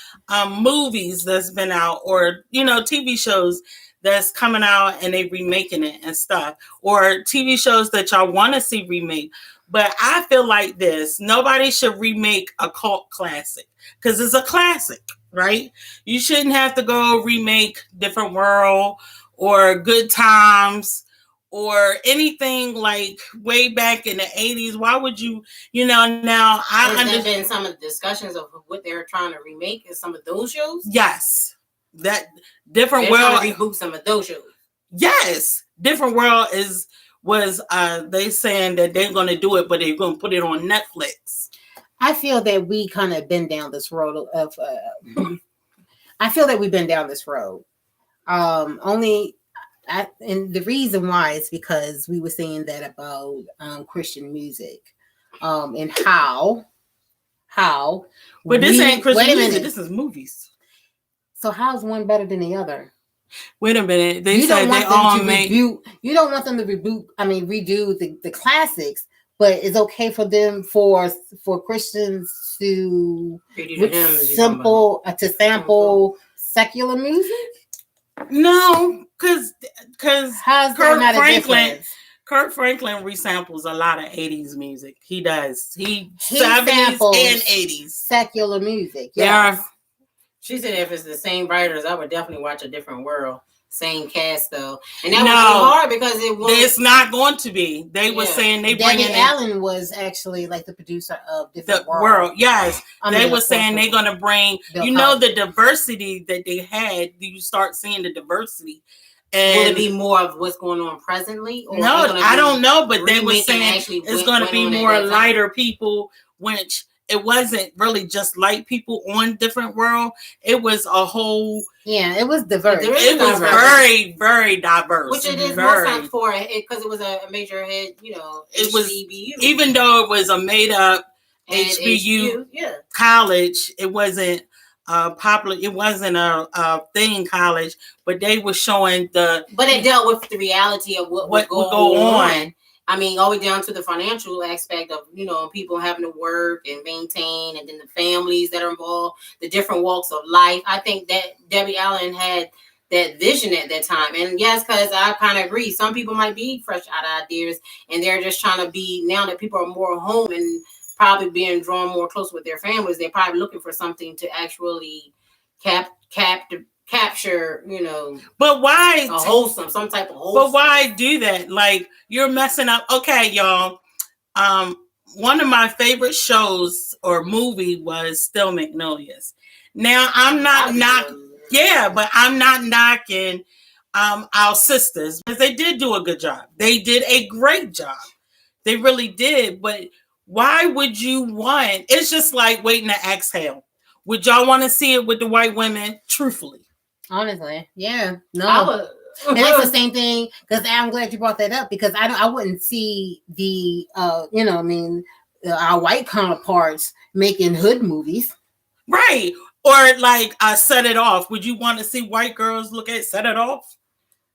movies that's been out, or TV shows that's coming out and they remaking it and stuff, or TV shows that y'all want to see remake. But I feel like this: nobody should remake a cult classic because it's a classic, right? You shouldn't have to go remake Different World or Good Times or anything like way back in the 80s. Why would you, now I understand. Been some of the discussions of what they're trying to remake in some of those shows? Yes. That Different World. Trying to reboot some of those shows. Yes. Different World was they saying that they're going to do it, but they're going to put it on Netflix. I feel that we kind of been down this road of. I feel that we've been down this road. And the reason why is because we were saying that about Christian music, and how. But this ain't Christian music. This is movies. So how's one better than the other? Wait a minute. They said they all make. You don't want them to redo the classics, but it's okay for them for Christians to sample secular music. No, Because How's there not a difference? Kurt Franklin resamples a lot of 80s music. He does. He 70s samples and 80s. Secular music. Yeah. She said if it's the same writers, I would definitely watch A Different World. Same cast though, and that was hard because it's not going to be. They were saying they bring in. Allen was actually like the producer of Different World. Yes, they were saying they're going to bring. The diversity that they had. You start seeing the diversity. And will it be more of what's going on presently? Or no, I don't know, but they were saying it's going to be more lighter people, which it wasn't really just light people on Different World. It was a whole. Yeah, it was diverse. It was very, very diverse. Which it is most times for it because it was a major hit. It was even though it was a made up HBU college. It wasn't popular. It wasn't a thing college, but they were showing the. But it dealt with the reality of what would go on. I mean, all the way down to the financial aspect of, people having to work and maintain, and then the families that are involved, the different walks of life. I think that Debbie Allen had that vision at that time. And yes, because I kind of agree. Some people might be fresh out of ideas, and they're just trying to be, now that people are more home and probably being drawn more close with their families, they're probably looking for something to actually capture, but why some type of wholesome. But why do that? Like, you're messing up. Okay, y'all. One of my favorite shows or movie was Still Magnolias. Now, I'm not but I'm not knocking our sisters, because they did do a good job. They did a great job. They really did. But why would you want? It's just like waiting to exhale. Would y'all want to see it with the white women? Truthfully. Honestly, yeah, no, and that's the same thing. Because I'm glad you brought that up, because I wouldn't see the our white counterparts making hood movies, right? Or like Set It Off. Would you want to see white girls look at Set It Off?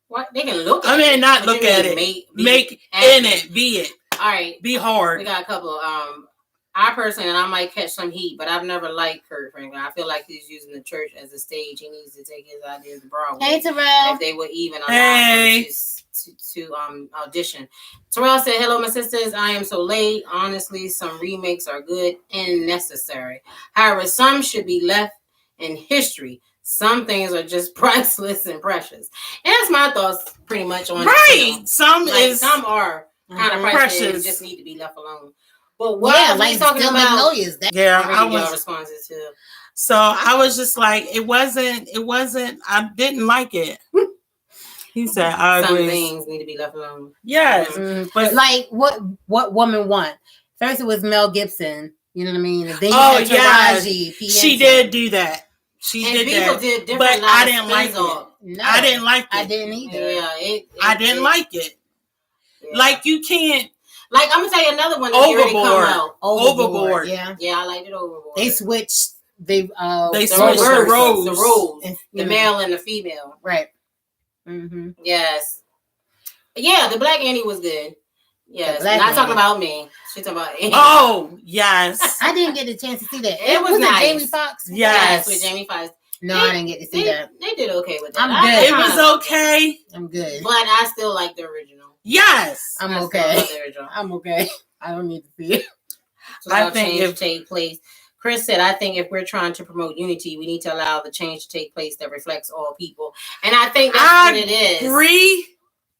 What they can look at? Not look at it. Make in it. Be it. All right. Be hard. We got a couple. I personally, and I might catch some heat, but I've never liked Kurt Franklin. I feel like he's using the church as a stage. He needs to take his ideas to Broadway. Hey, Terrell. If they would even allow him to audition. Terrell said, "Hello, my sisters. I am so late. Honestly, some remakes are good and necessary. However, some should be left in history. Some things are just priceless and precious." And that's my thoughts pretty much on it. Some are kind of precious and just need to be left alone. But what like talking about? Magnolias. I was responses to. So I was just like, it wasn't. I didn't like it. He said, "I agree. Some things need to be left alone." Yes, but like what woman want? First, it was Mel Gibson. You know what I mean? And then she did do that. She did that, but I didn't like it. No, I didn't like it. I didn't either. Yeah, I didn't like it. Yeah. Like, you can't. Like, I'm gonna tell you another one. Overboard. Yeah, I liked it. Overboard. They switched. They switched the roles. The male and the female. Right. Mm-hmm. Yes. Yeah, the Black Annie was good. Yes. Not talking about me. She's talking about Annie. Oh, yes. I didn't get a chance to see that. It was nice. Jamie Foxx? Yes, with Jamie Foxx. No, I didn't get to see that. They did okay with that. I'm good. It was okay. I'm good. But I still like the original. Yes. I'm okay. I'm okay. I don't need to see it. So I think change take place. Chris said, "I think if we're trying to promote unity, we need to allow the change to take place that reflects all people." And I think that's what it is. Agree.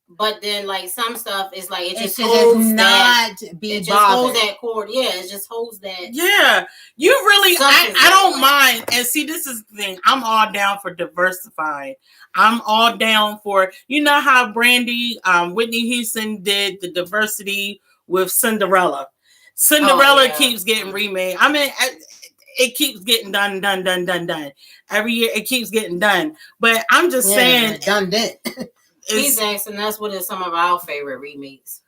But then, like, some stuff is like it just holds that. It just holds that cord. Yeah, it just holds that. Yeah, you really. I don't mind. And see, this is the thing. I'm all down for diversifying. I'm all down for, how Brandy, Whitney Houston did the diversity with Cinderella. Cinderella keeps getting remade. I mean, it keeps getting done. Every year it keeps getting done. But I'm just saying, done. He's asking us what is some of our favorite remakes.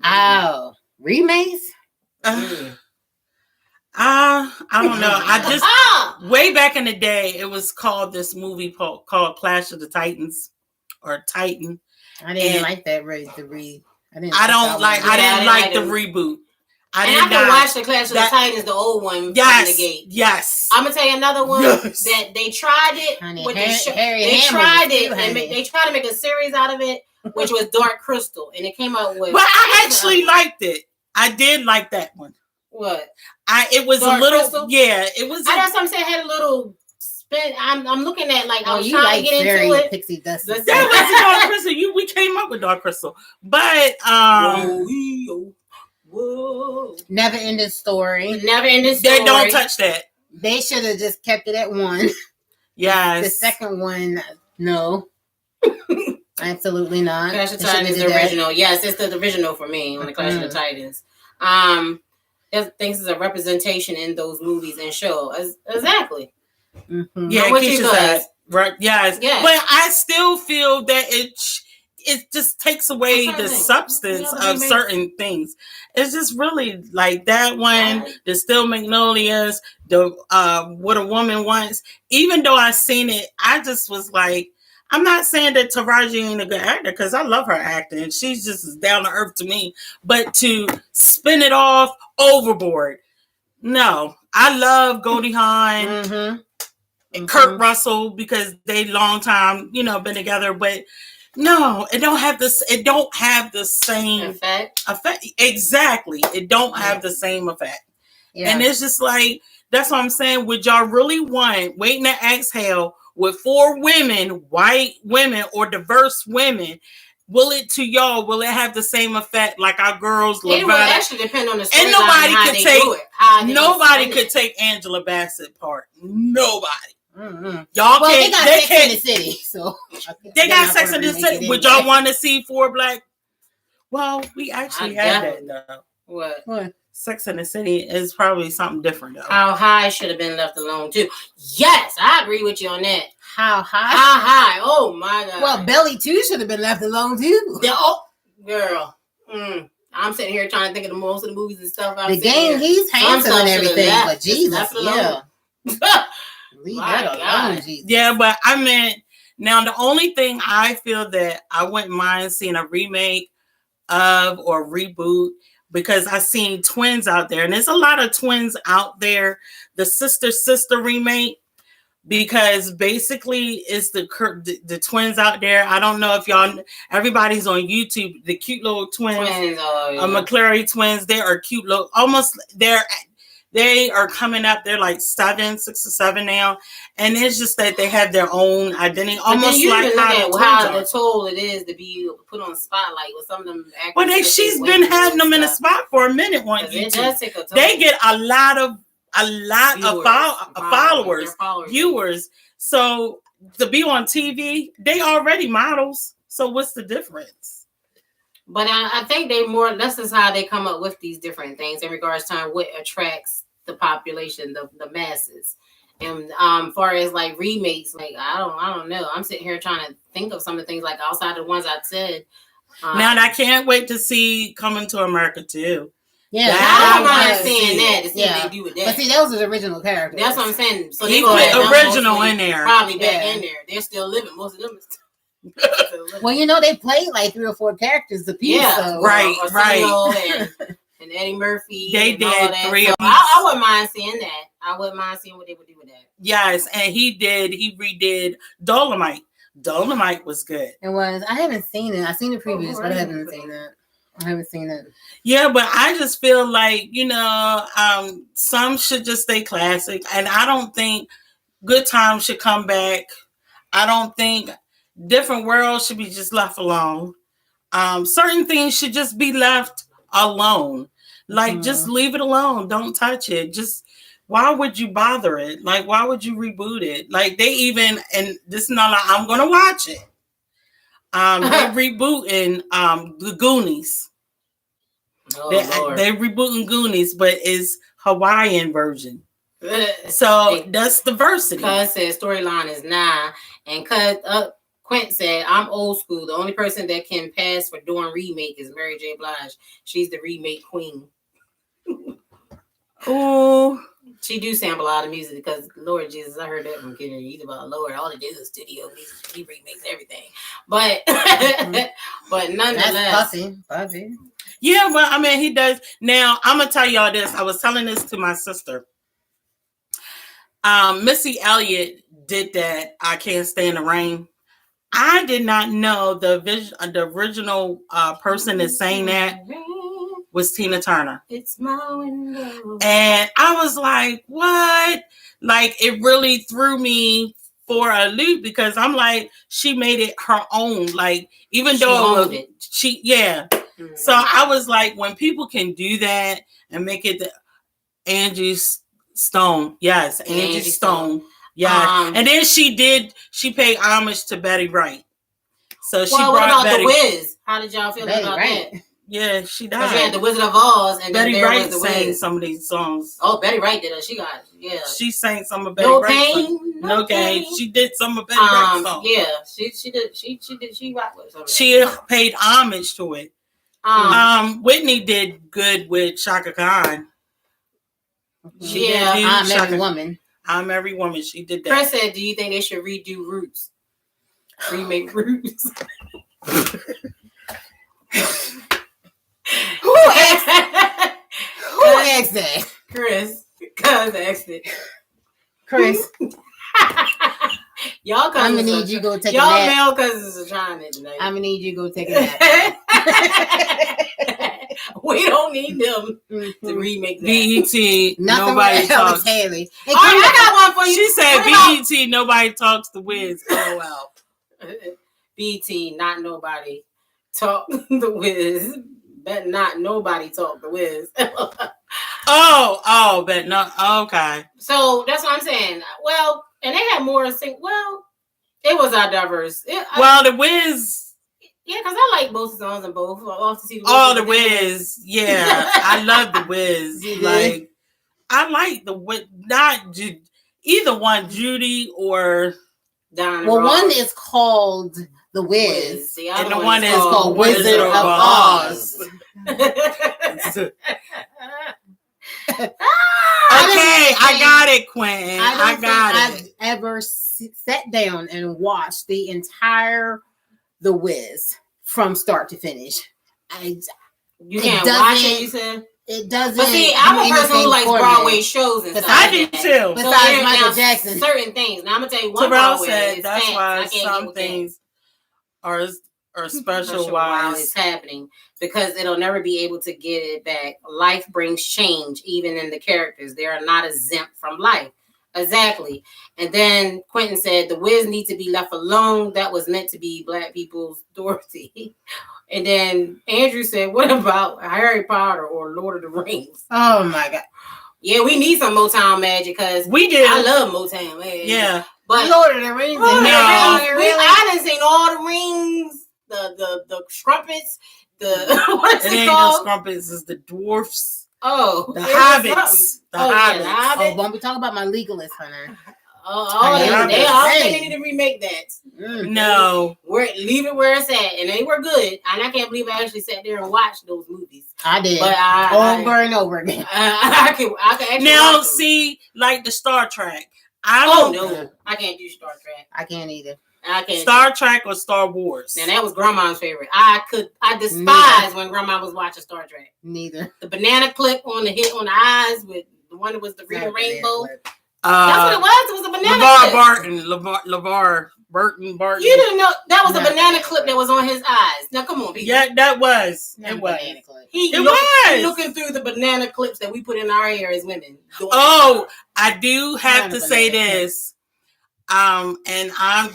Oh, remakes? I don't know. I just way back in the day, it was called this movie called Clash of the Titans or Titan. I didn't like that. I didn't like the reboot. I can watch the Clash of the Titans, the old one, from the gate. Yes. I'm gonna tell you another one that they tried it with the show. They tried it and they tried to make a series out of it, which was Dark Crystal, and it came out with. But I actually liked it. I did like that one. What? It was Dark a little. Crystal? Yeah, it was. That's what I'm saying. It had a little. I'm looking at I was trying to get into it. Pixie dust. That was Dark Crystal. We came up with Dark Crystal, but whoa. Never ending story. They don't touch that. They should have just kept it at one. Yes. The second one, no. Absolutely not. Clash of Titans is the original. Yes, it's the original for me on the Clash of the Titans. Things is a representation in those movies and shows. Exactly. Mm-hmm. Yeah, Keisha said, right? Yes. But I still feel that it just takes away the substance of certain things. It's just really like that one, the Still Magnolias, the What a Woman Wants. Even though I seen it, I just was like, I'm not saying that Taraji ain't a good actor because I love her acting. She's just down to earth to me. But to spin it off overboard, no. I love Goldie Hawn and Kurt Russell because they long time, been together. But no, it don't have this. It don't have the same effect. Exactly, it don't have the same effect. Yeah. And it's just like that's what I'm saying. Would y'all really want Waiting to Exhale with 4 women, white women or diverse women? Will it have the same effect like our girls? It would actually depend on the story. And nobody could take Angela Bassett part. Nobody. Mm-hmm. Y'all can't. They got Sex in the City, so they got Sex in the City. Would y'all want to see 4 black? Well, we actually had that though. What? Sex in the City is probably something different though. How High should have been left alone too. Yes, I agree with you on that. How High? How High? Oh my God. Well, Belly too should have been left alone too. Girl. I'm sitting here trying to think of the most of the movies and stuff. He's handsome and everything, but Jesus, yeah. Leave that alone, Jesus. Yeah, but I meant now the only thing I feel that I wouldn't mind seeing a remake of or reboot because I've seen twins out there, and there's a lot of twins out there. The Sister remake, because basically it's the twins out there. I don't know if everybody's on YouTube. The cute little twins, McClary twins. They are cute little, they are coming up. They're like 6 or 7 now, and it's just that they have their own identity, almost like how the toll it is to be put on the spotlight with some of them. Well, she's been having them in the spot for a minute on YouTube. They get a lot of followers, viewers. So to be on TV, they already models. So what's the difference? But I think this is how they come up with these different things in regards to what attracts the population, the masses. And far as like remakes, like I don't know. I'm sitting here trying to think of some of the things like outside the ones I said. Now I can't wait to see Coming to America too. Yeah, I don't mind seeing that to see what they do with that. But see, those are the original characters. That's what I'm saying. So he put original in there. Probably back in there. They're still living. Most of them. Well, they played like 3 or 4 characters apiece. Yeah, so. right. And Eddie Murphy. They did 3 so I wouldn't mind seeing that. I wouldn't mind seeing what they would do with that. Yes, and he redid Dolomite. Dolomite was good. It was. I haven't seen it. I've seen the previews, but I haven't seen it. Yeah, but I just feel like, some should just stay classic. And I don't think Good Times should come back. I don't think Different Worlds should be just left alone. Certain things should just be left alone. Like, just leave it alone. Don't touch it. Just, why would you bother it? Like, why would you reboot it? Like, they even, and this is not like, I'm going to watch it. They're rebooting the Goonies. They're rebooting Goonies, but it's Hawaiian version. So that's diversity. Cuz said storyline is 9, and Quint said, I'm old school. The only person that can pass for doing remake is Mary J. Blige. She's the remake queen. Oh, she do sample a lot of music because Lord Jesus, I heard that from Kenny. He's about Lord, all they do is studio music. He remakes everything. But but nonetheless. That's puffy. Yeah, well, I mean, he does. Now, I'm gonna tell y'all this. I was telling this to my sister. Missy Elliott did that. I Can't Stay in the Rain. I did not know the original person that sang that was Tina Turner. It's my window. And I was like, what? Like, it really threw me for a loop because I'm like, she made it her own. Like, even She though owned it. Mm-hmm. So I was like, when people can do that and make it Angie Stone. Yes, Angie Stone. Yeah. And then she paid homage to Betty Wright. So she what brought about Betty. The Wiz? How did y'all feel Betty about Wright. that? Yeah, she died. Because you had The Wizard of Oz, and Betty then there Wright was The sang Wiz. some of these songs. Oh, Betty Wright did it. She got it. Yeah. She sang some of Betty No Wright's pain, songs. no gain. pain. She did some of Betty Wright's songs. Yeah, she did. She rocked with something. She paid homage to it. Whitney did good with Shaka Khan. She yeah, did I'm Shaka. Every Woman. I'm Every Woman. She did that. Chris said, "Do you think they should redo Roots? Remake Roots?" Who asked that? Chris. Cuz asked it. Chris, Y'all I'm gonna cousins. need you to go take a Y'all nap. male cousins are trying it tonight. I'm gonna need you to go take a nap. We don't need them to remake that. BET. Nothing Nobody with Ella talks. Haley. All right, I got one for you. She said What BET. Nobody talks the Wiz. LOL. BT, not nobody talk the Wiz. Bet not nobody talk the Wiz. But no. Okay. So that's what I'm saying. Well, and they had more sing. Well, it was our diverse. The Wiz. Yeah, because I like both songs and both. The Wiz. Yeah, I love the Wiz. Like, I like the Wiz. Not either one, Judy or Donna Well, Ross. one is called The Wiz, The and other the one is called Wizard of Oz. Okay, I got it, Quentin. I got it. I've ever sat down and watched the entire The Wiz from start to finish. You can't watch it, you said? It doesn't. But see, I'm a person who likes Broadway me. shows and stuff. I do too. Besides Michael Jackson. Certain things. Now I'm gonna tell you one Terrell Broadway said is that's pants. why I can't some get with things are special while it's happening, because it'll never be able to get it back. Life brings change, even in the characters. They are not exempt from life. Exactly. And then Quentin said the Wiz needs to be left alone. That was meant to be Black people's Dorothy. And then Andrew said, what about Harry Potter or Lord of the Rings? Oh my God. Yeah, we need some Motown magic, because we did. I love Motown magic. Yeah. But Lord of the Rings. I didn't seen all the rings, the strumpets, what's it it ain't called? No strumpets, is the dwarfs. Oh, the hobbits. The hobbits. Yeah, Oh, won't we talk about my legalist, Hunter? They all think they need to remake that. No. Leave it where it's at. And they were good. And I can't believe I actually sat there and watched those movies. I did. But over and over again. I can actually now, watch them. See, like the Star Trek. No. I can't do Star Trek. I can't either. I can't. Star Trek or Star Wars. Now that was Grandma's favorite. I despise when Grandma was watching Star Trek. Neither. The banana clip on the eyes with the one that was the real rainbow. That's what it was. It was a banana clip. LeVar Burton. You didn't know that was a banana clip that was on his eyes. Now come on, people. Yeah, that was. It was. He looking through the banana clips that we put in our hair as women. I do have to say this.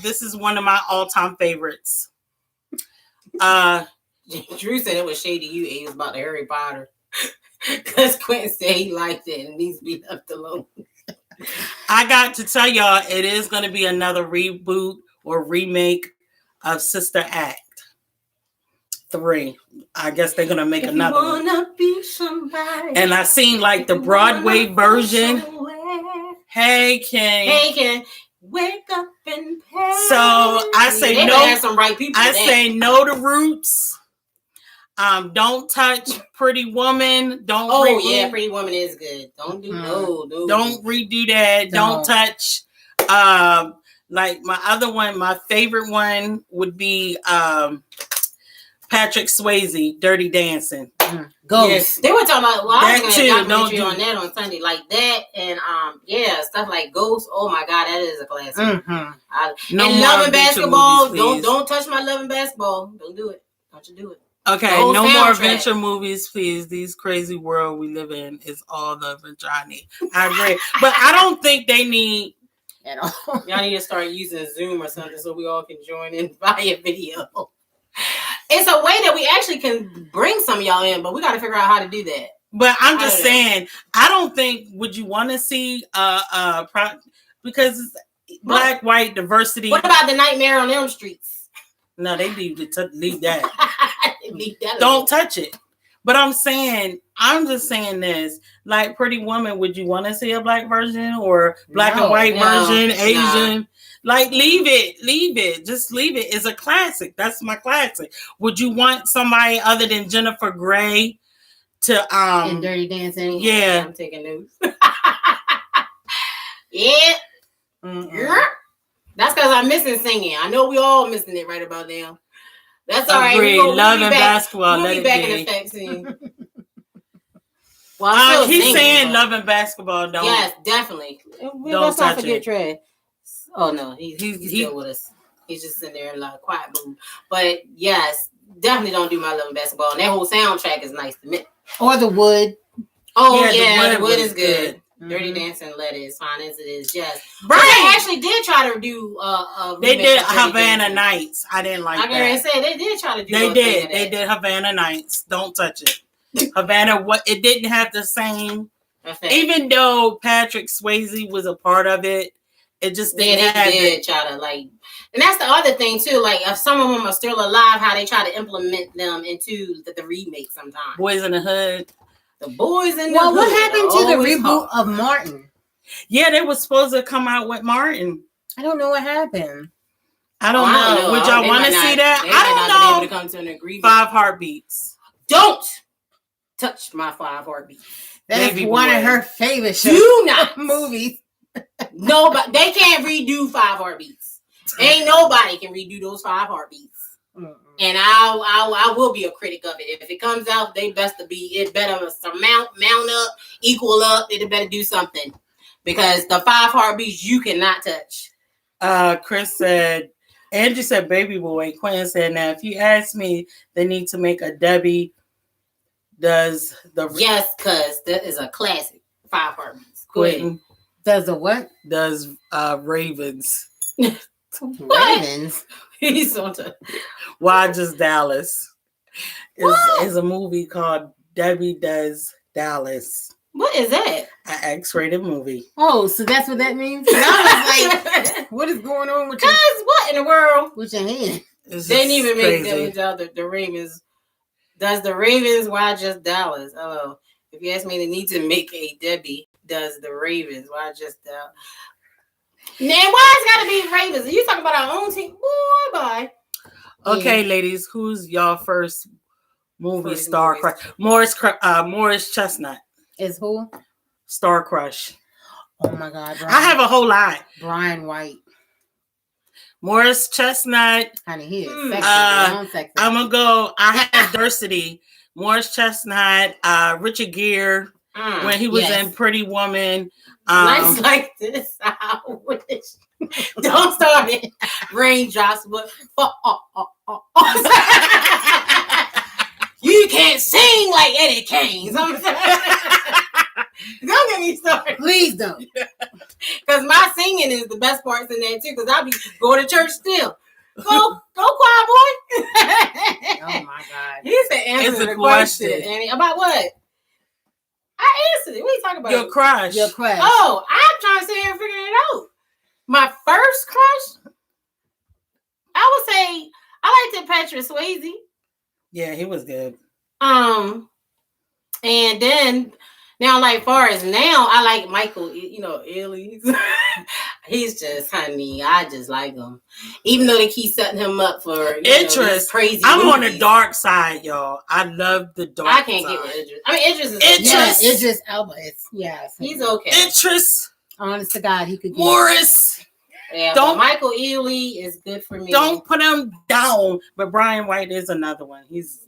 This is one of my all-time favorites. Drew said it was shady you. It was about the Harry Potter. Because Quentin said he liked it and needs to be left alone. I got to tell y'all, it is going to be another reboot or remake of Sister Act 3. I guess they're going to make another one. And I seen like the Broadway version. Hey, King. Wake up and pay. So I say no. Have some right people. I say no to Roots. Don't touch Pretty Woman. Don't. Pretty Woman is good. Don't do no. Don't redo that. Don't touch. Like my other one, my favorite one would be Patrick Swayze, Dirty Dancing. Ghost. Yes. They were talking about, well, I That was too, going to don't documentary do- on that on Sunday, like that, and stuff like Ghost. Oh my God, that is a classic. Mm-hmm. No and more Love and adventure Basketball. movies, please. Don't touch my Love and Basketball. Don't do it. Don't you do it. Okay, The whole no more soundtrack. adventure movies, please. These crazy world we live in is all the adventure I need. I agree, but I don't think they need At all. Y'all need to start using Zoom or something so we all can join in via video. It's a way that we actually can bring some of y'all in, but we got to figure out how to do that. But I'm I just don't know. saying, I don't think, would you want to see because it's black, white, diversity. What about the Nightmare on Elm Streets? No, they need to leave that. Leave that Don't touch it. But I'm just saying this, like Pretty Woman, would you want to see a black version or black and white version, Asian? Like, leave it. Just leave it. It's a classic. That's my classic. Would you want somebody other than Jennifer Grey to in Dirty Dancing? Yeah. I'm taking notes. Yeah. Mm-mm. That's because I'm missing singing. I know we all missing it right about now. That's all right. Agreed. Love and Basketball. We'll Let be it back be. in effect soon. Well, I'm still He's singing, saying but- Love and Basketball. Don't. Yes, definitely. Don't Let's not touch forget it. Trey. Oh no, he's He- still with us. He's just in there in like quiet mood. But yes, definitely don't do my Love and Basketball. And that whole soundtrack is nice to me. Or The Wood. Oh Yeah, yeah, The the Wood wood was is good. good. Dirty Mhm. Dancing, Let It Is fine as it is. Yes, Right. They actually did try to do. They remake did of Dirty Havana Dancing. Nights. I didn't like I can that. say they did try to do. They a thing did. of They that. did Havana Nights. Don't touch it. Havana. What? It didn't have the same. Effect. Even though Patrick Swayze was a part of it, it just Yeah, didn't they have did try to like, and that's the other thing too. Like, if some of them are still alive, how they try to implement them into the remake sometimes. Boys in the Hood. The boys in the Well, what hood happened are to the always reboot hard. of Martin? Yeah, they were supposed to come out with Martin. I don't know what happened. I don't know. Would y'all They want to might see not- that? they might not I been don't able know. to come to an agreement. 5 Heartbeats. Don't touch my 5 heartbeats. That's Baby one Boy. of her favorite shows. Do not. Movies. No, but they can't redo 5 heartbeats. Ain't nobody can redo those 5 heartbeats. Mm-mm. And I will be a critic of it. If it comes out, they best to be. It better mount up, equal up. It better do something because the 5 heartbeats you cannot touch. Chris said, Andrew said, Baby Boy. Quinn said, now, if you ask me, they need to make a Debbie does the Yes, cause that is a classic. 5 heartbeats. Go ahead. Quentin Does the what? does Ravens. Ravens. He's on to Why Just Dallas What? is a movie called Debbie Does Dallas, what is that? an X-rated movie. Oh, so that's what that means? And I was like, what is going on with Cause what in the world? your hand? It's They didn't just even make crazy. them the Ravens. Does the Ravens? Why just Dallas? Oh, if you ask me, they need to make a Debbie. Does the Ravens? Why just Dallas? Now, why it's got to be Ravens? Are you talking about our own team? Boy, bye. Okay, ladies, who's y'all first movie First star movies. crush? Morris Chestnut, Is who? star crush. Oh my God. I have a whole lot. Brian White. Morris Chestnut. Honey, he is Hmm. sexy. Beyond sexy. I'm gonna go. I have diversity. Morris Chestnut, Richard Gere when he was yes. in Pretty Woman. Nights like this, I wish. Don't start it. Raindrops, but you can't sing like Eddie Kane. Don't get me started. Please don't. Because my singing is the best parts in that too. Because I'll be going to church still. Go, choir boy. Oh my God. He said answer It's a the question. question. Annie. About what? I answered it. What are you talking about? Your crush. Your crush. Oh, I'm trying to sit here and figure it out. My first crush, I would say I liked it Patrick Swayze. Yeah, he was good. And then now, like far as now, I like Michael. Ellie. He's just honey. I just like him, even though they keep setting him up for Idris. these crazy. I'm on the movies. dark side, y'all. I love the dark I can't side. get with Idris. I mean, Idris is Yes, Idris Elba. Yes. he's okay. Idris Honest to God, he could get Morris. Yeah, Don't- but Michael Ealy is good for me. Don't put him down. But Brian White is another one. He's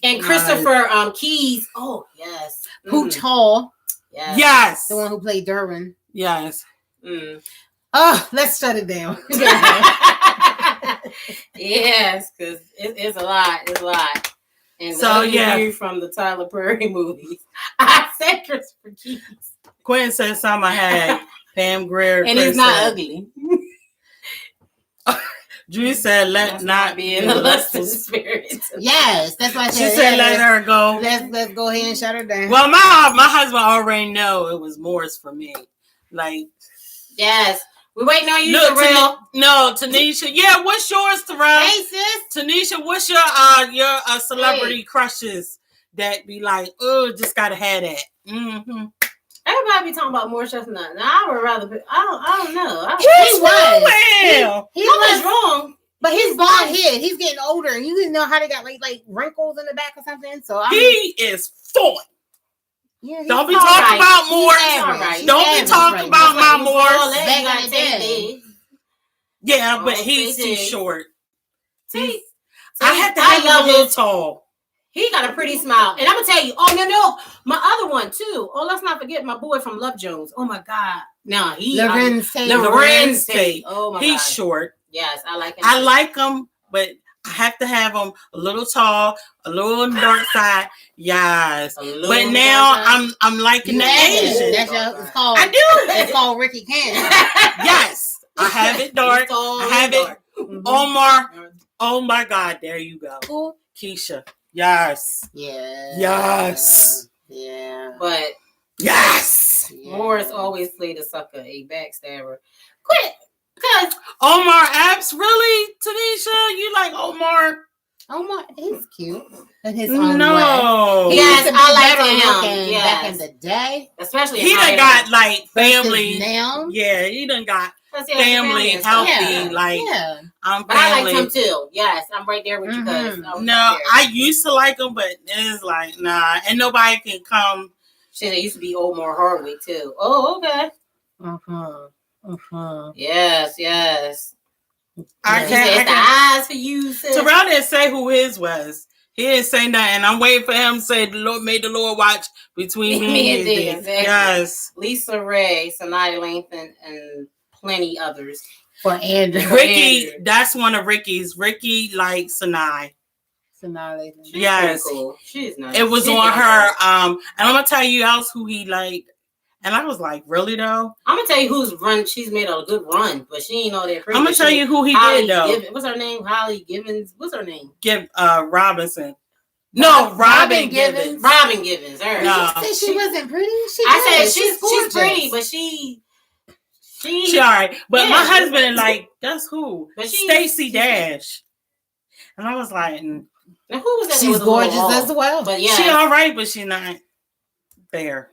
And Christopher Keys. Oh yes. Pooch Hall, yes. the one who played Derwin. Yes. Oh, let's shut it down. Yes, because it's a lot. It's a lot. And So, yeah, from the Tyler Perry movies, I said Christopher Keys, Quinn said something I had. Pam Grier. and he's not ugly. Drew said, "Let not be in the lust of the spirit." Yes, that's why I said. She said, "Let her go." Let's go ahead and shut her down. Well, my husband already know it was Morris for me. Like, yes, we waiting on you, look, Terrell. no, Tanisha. Yeah, what's yours, Terrell? Hey, sis. Tanisha, what's your celebrity crushes that be like, oh, just gotta have that? Mm-hmm. Everybody be talking about Morris Chestnut. Now I would rather. I don't know. He was was wrong. But he's bald head. He's getting older. You didn't know how they got like wrinkles in the back or something. So he is fun. Yeah, don't be talking about Morris. Right. Don't be talking about my Morris. Yeah, but he's too short. See, I have to have him a little tall. He got a pretty smile. And I'm going to tell you, no, my other one too. Oh, let's not forget my boy from Love Jones. Oh my God. No, Lorenz Tate. Oh my God. He's short. Yes, I like him. I like him, but I have to have him a little tall, a little on the dark side. Yes. But now I'm liking the Asian. It's called, I do. It's called Ricky Can. Yes. I have it dark. I have it Omar. Oh my God. There you go. Cool. Keisha. Yes. Yeah. Yes. Yeah. But yes. Morris always played a sucker, a backstabber. Quit. Because Omar Epps, really? Tanisha, you like Omar? Omar, he's cute. In his own way. Yes, I like him. Back in the day. Especially he done got like family. Now. Yeah, he done got family healthy. Yeah. Like, I'm but family. I like him too. Yes, I'm right there with you guys. No, I used to like him, but it's like, nah, and nobody can come. Shit, it used to be Omar Hardwick too. Oh, okay. Yes. I can't. The eyes for you. Terrell didn't say who his was. He didn't say nothing. I'm waiting for him to say, "The Lord made the Lord watch between me and thee." Exactly. Yes. Lisa Ray, Sanaya Lathan, and plenty others. For Andrew. Ricky, that's one of Ricky's. Ricky likes Sanai. Sanai. Yes. Cool. She's nice. It was on her. And I'm gonna tell you else who he liked. And I was like, really though? I'm gonna tell you who's run. She's made a good run, but she ain't all that pretty. I'm gonna tell you who he Holly did though. What's her name? Holly Givens. What's her name? Robinson. No, Robin Givens. Robin Givens. Her. No. You said she wasn't pretty. I said she's pretty, but she all right. But my husband like, that's who? Stacey Dash. And I was like, now who was that? She's gorgeous as well. But yeah, she all right, but she not there.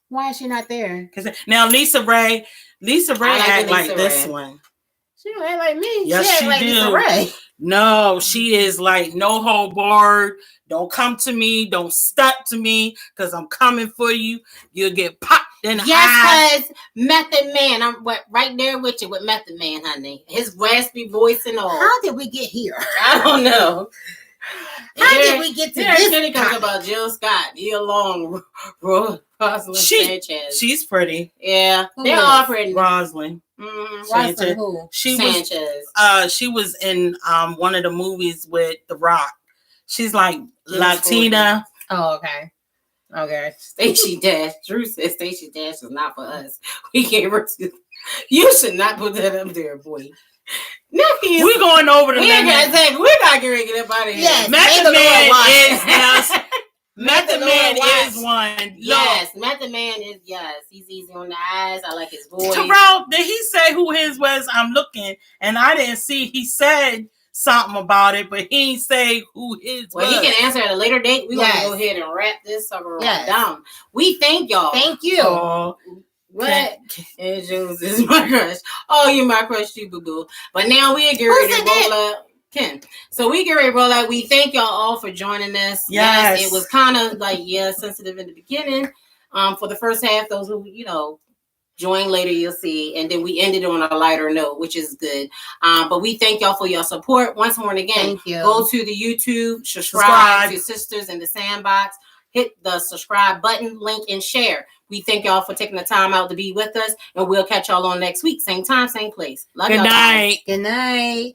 Why is she not there? Because now Lisa Ray act like this one. She don't act like me. Yes, she like do. Lisa Ray. No, she is like no hold barred. Don't come to me. Don't step to me because I'm coming for you. You'll get popped in the eye. Yes, because Method Man. I'm right there with you with Method Man, honey. His raspy voice and all. How did we get here? I don't know. How did we get to this? Then it comes about Jill Scott, Nia Long, Rosalind Sanchez. She's pretty. Yeah, they're all pretty. Rosalind. Rosalind who? Sanchez. She was in one of the movies with The Rock. She's like Latina. Oh, okay. Okay. Stacey Dash. Drew says Stacey Dash is not for us. We can't. You should not put that up there, boy. Nephew, we're going over the we're not getting it up out of here. Yes, Method Man is one. Yes, Method Man is he's easy on the eyes. I like his voice. Terrell, did he say who his was? I'm looking and I didn't see. He said something about it, but he didn't say who his was. Well, he can answer at a later date. We're gonna go ahead and wrap this sucker down. We thank y'all. Thank you. What? And Jules is my crush. Oh, you're my crush too, boo-boo. But now we get ready to roll up. Ken. So we get ready to roll out. We thank y'all all for joining us. Yes, it was kind of like sensitive in the beginning. For the first half, those who Join later, you'll see. And then we ended on a lighter note, which is good. But we thank y'all for your support. Once more and again, Thank you. go to the YouTube, subscribe to Sisters in the Sandbox, hit the subscribe button, link, and share. We thank y'all for taking the time out to be with us, and we'll catch y'all on next week. Same time, same place. Love y'all. Good night. Good night.